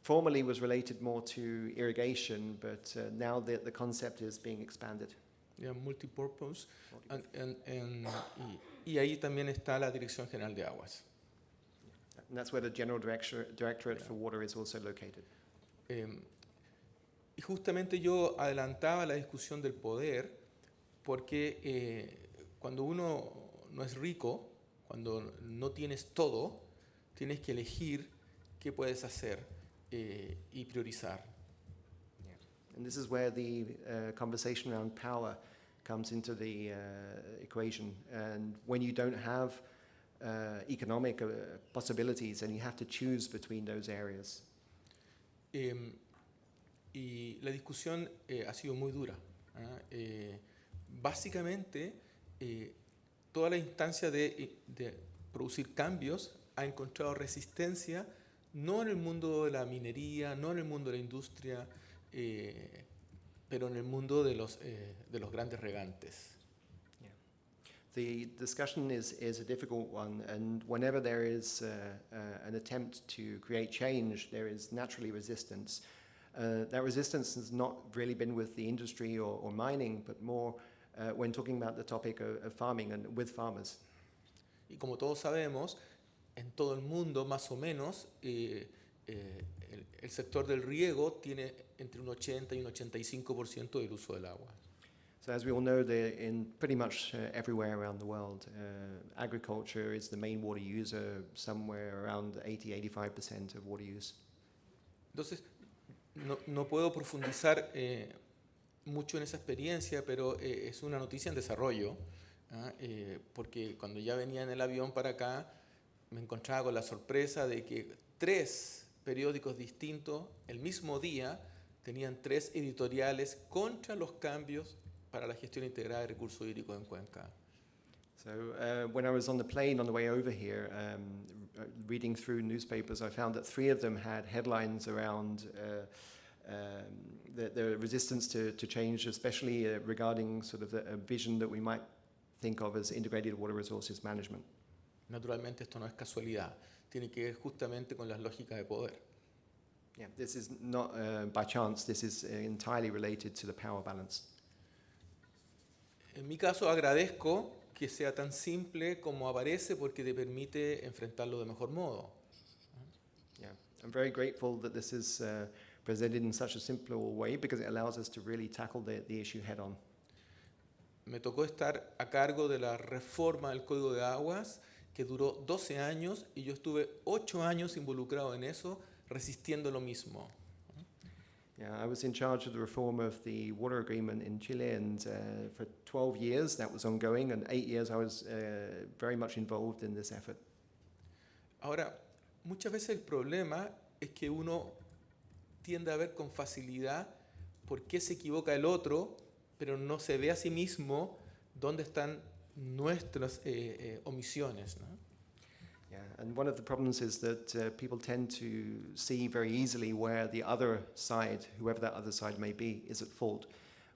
formerly was related more to irrigation, but now the concept is being expanded. Yeah, multipurpose. Y ahí también está la Dirección General de Aguas. And that's where the General Directorate for Water is also located. Y justamente yo adelantaba la discusión del poder, porque cuando uno no es rico, cuando no tienes todo, tienes que elegir qué puedes hacer y priorizar. And this is where the conversation around power comes into the equation. And when you don't have economic possibilities, and you have to choose between those areas. Y la discusión ha sido muy dura. Básicamente, toda la instancia de producir cambios ha encontrado resistencia, no en el mundo de la minería, no en el mundo de la industria, pero en el mundo de los grandes regantes. Yeah. The discussion is a difficult one, and whenever there is an attempt to create change, there is naturally resistance. That resistance has not really been with the industry or mining, but more when talking about the topic of farming and with farmers. Y como todos sabemos, en todo el mundo, más o menos, el sector del riego tiene entre un 80 y un 85% del uso del agua. So as we all know, in pretty much everywhere around the world, agriculture is the main water user, somewhere around 80-85% of water use. Entonces, no puedo profundizar mucho en esa experiencia, pero es una noticia en desarrollo, porque cuando ya venía en el avión para acá, me encontraba con la sorpresa de que 3 periódicos distintos el mismo día tenían 3 editoriales contra los cambios para la gestión integrada de recursos hídricos en Cuenca. So when I was on the plane on the way over here, reading through newspapers, I found that 3 of them had headlines around the resistance to change, especially regarding sort of a vision that we might think of as integrated water resources management. Naturalmente esto no es casualidad, tiene que ver justamente con las lógicas de poder. Yeah, this is not by chance, this is entirely related to the power balance. En mi caso agradezco que sea tan simple como aparece porque te permite enfrentarlo de mejor modo. Yeah, I'm very grateful that this is presented in such a simple way because it allows us to really tackle the issue head on. Me tocó estar a cargo de la reforma del Código de Aguas que duró 12 años y yo estuve 8 años involucrado en eso, resistiendo lo mismo. Yeah, I was in charge of the reform of the water agreement in Chile, and for 12 years that was ongoing, and 8 years I was very much involved in this effort. Ahora, muchas veces el problema es que uno tiende a ver con facilidad por qué se equivoca el otro, pero no se ve a sí mismo dónde están nuestras omisiones, ¿no? Yeah, and one of the problems is that people tend to see very easily where the other side, whoever that other side may be, is at fault.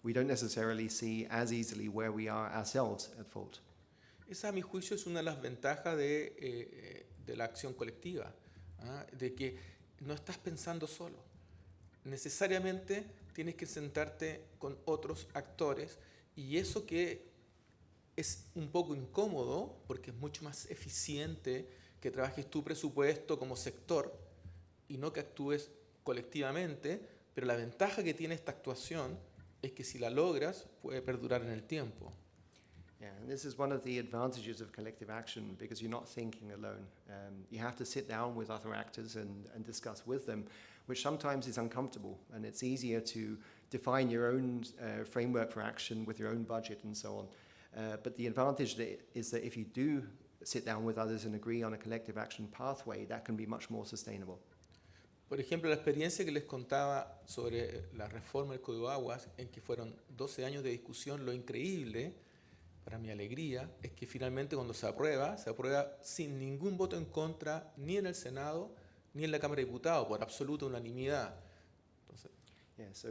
We don't necessarily see as easily where we are ourselves at fault. Esa, a mi juicio, es una de las ventajas de la acción colectiva, ¿ah? De que no estás pensando solo. Necesariamente tienes que sentarte con otros actores y eso que es un poco incómodo porque es mucho más eficiente que trabajes tu presupuesto como sector y no que actúes colectivamente, pero la ventaja que tiene esta actuación es que si la logras puede perdurar en el tiempo. Yeah, and this is one of the advantages of collective action because you're not thinking alone. You have to sit down with other actors and discuss with them, which sometimes is uncomfortable, and it's easier to define your own framework for action with your own budget and so on. But the advantage is that if you do sit down with others and agree on a collective action pathway, that can be much more sustainable. Por ejemplo, la experiencia que les contaba sobre la reforma del Código de Aguas, en que fueron 12 años de discusión, lo increíble, para mi alegría, es que finalmente cuando se aprueba sin ningún voto en contra, ni en el Senado, ni en la Cámara de Diputados, por absoluta unanimidad. Entonces, yeah, so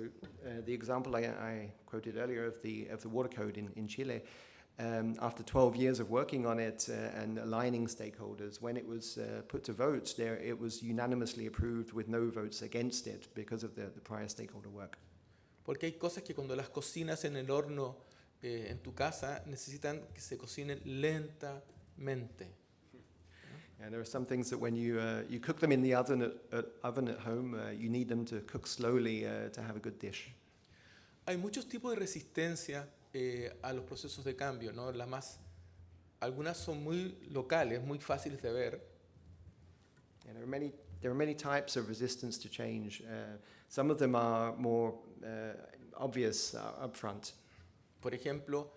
the example I quoted earlier of the water code in Chile, after 12 years of working on it and aligning stakeholders, when it was put to vote, it was unanimously approved with no votes against it because of the prior stakeholder work. Porque hay cosas que cuando las cocinas en el horno en tu casa necesitan que se cocinen lentamente. And there are some things that when you cook them in the oven at home, you need them to cook slowly to have a good dish. Hay muchos tipos de resistencia a los procesos de cambio, ¿no? Algunas son muy locales, muy fáciles de ver. And there are many types of resistance to change. Some of them are more obvious up front. Por ejemplo,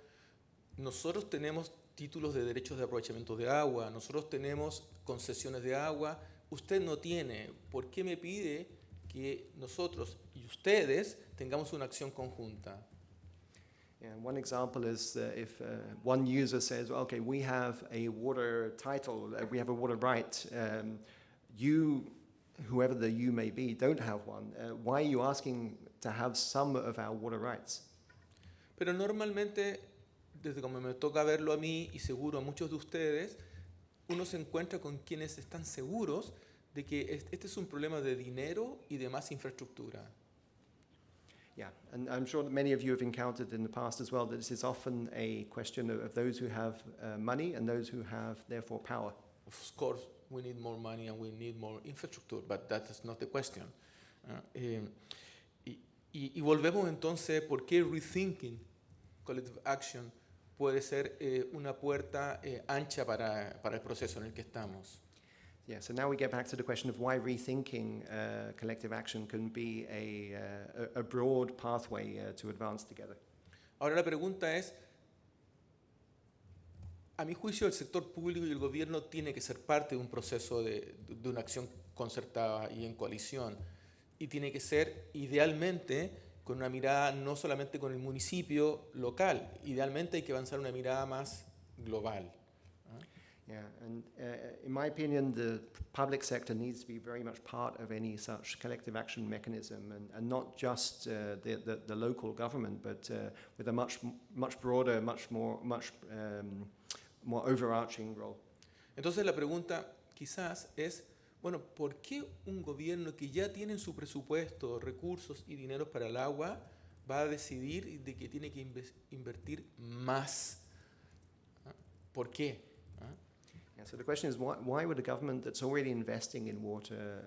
nosotros tenemos títulos de derechos de aprovechamiento de agua, nosotros tenemos concesiones de agua, usted no tiene. ¿Por qué me pide que nosotros y ustedes tengamos una acción conjunta? Yeah, one example is if one user says, okay, we have a water title, we have a water right, you, whoever the you may be, don't have one. Why are you asking to have some of our water rights? Pero normalmente, desde como me toca verlo a mí y seguro a muchos de ustedes, uno se encuentra con quienes están seguros de que este es un problema de dinero y de más infraestructura. Yeah, and I'm sure that many of you have encountered in the past as well that this is often a question of those who have money and those who have, therefore, power. Of course, we need more money and we need more infrastructure, but that is not the question. Y volvemos entonces, ¿por qué rethinking, collective action, puede ser una puerta ancha para el proceso en el que estamos? Yeah, so now we get back to the question of why rethinking collective action can be a broad pathway to advance together. Ahora la pregunta es, a mi juicio el sector público y el gobierno tiene que ser parte de un proceso de una acción concertada y en coalición, y tiene que ser idealmente con una mirada no solamente con el municipio local, idealmente hay que avanzar una mirada más global. Yeah, and in my opinion, the public sector needs to be very much part of any such collective action mechanism, and not just the local government, but with a much broader, much more overarching role. Entonces la pregunta quizás es, bueno, ¿por qué un gobierno que ya tiene en su presupuesto recursos y dinero para el agua va a decidir de que tiene que invertir más? ¿Ah? ¿Por qué? ¿Ah? Yeah, so the question is, why would a government that's already investing in water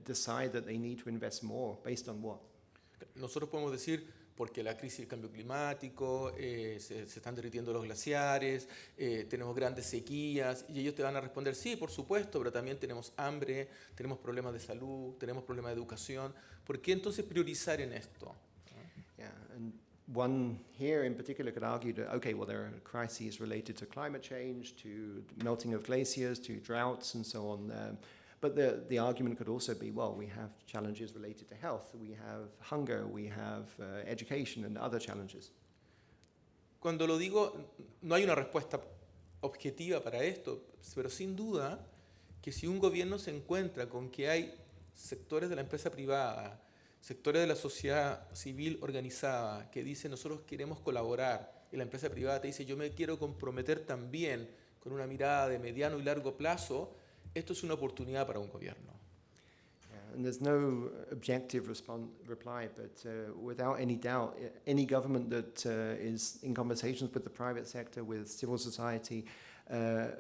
decide that they need to invest more? Based on what? Nosotros podemos decir, porque la crisis del cambio climático, se están derritiendo los glaciares, tenemos grandes sequías, y ellos te van a responder, sí, por supuesto, pero también tenemos hambre, tenemos problemas de salud, tenemos problemas de educación. ¿Por qué entonces priorizar en esto? Yeah, and one here in particular could argue that, okay, well, there are crises related to climate change, to melting of glaciers, to droughts, and so on. But the argument could also be, well, we have challenges related to health, we have hunger, we have education and other challenges. Cuando lo digo, no hay una respuesta objetiva para esto, pero sin duda que si un gobierno se encuentra con que hay sectores de la empresa privada, sectores de la sociedad civil organizada que dicen nosotros queremos colaborar, y la empresa privada te dice yo me quiero comprometer también con una mirada de mediano y largo plazo, esto es una oportunidad para un gobierno. And there's no objective reply, but without any doubt, any government that is in conversations with the private sector, with civil society,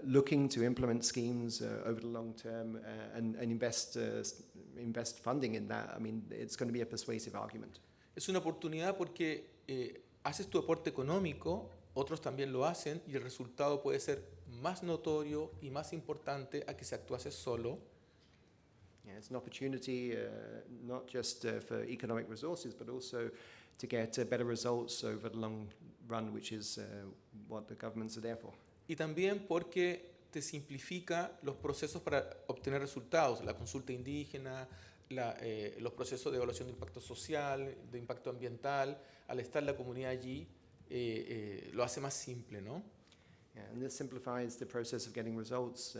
looking to implement schemes over the long term and invest funding in that, I mean, it's going to be a persuasive argument. Es una oportunidad porque haces tu aporte económico, otros también lo hacen, y el resultado puede ser más notorio y más importante a que se actuase solo. Yeah, it's an opportunity not just for economic resources, but also to get better results over the long run, which is what the governments are there for. Y también porque te simplifica los procesos para obtener resultados, la consulta indígena, los procesos de evaluación de impacto social, de impacto ambiental. Al estar la comunidad allí, lo hace más simple, ¿no? Yeah, and this simplifies the process of getting results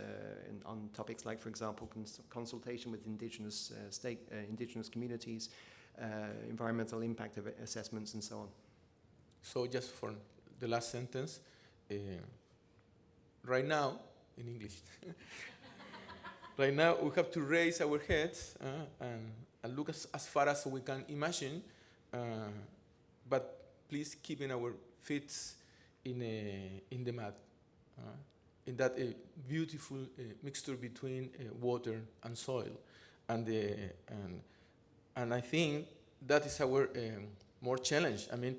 on topics like, for example, consultation with indigenous indigenous communities, environmental impact assessments, and so on. So just for the last sentence, right now, in English, right now we have to raise our heads and look as far as we can imagine, but please keeping our feet in the mud, in that beautiful mixture between water and soil, and I think that is our more challenge. I mean,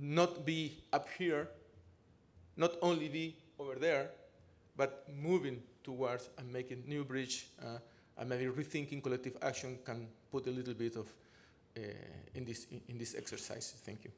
not be up here, not only be over there, but moving towards and making new bridge, and maybe rethinking collective action can put a little bit of in this exercise. Thank you.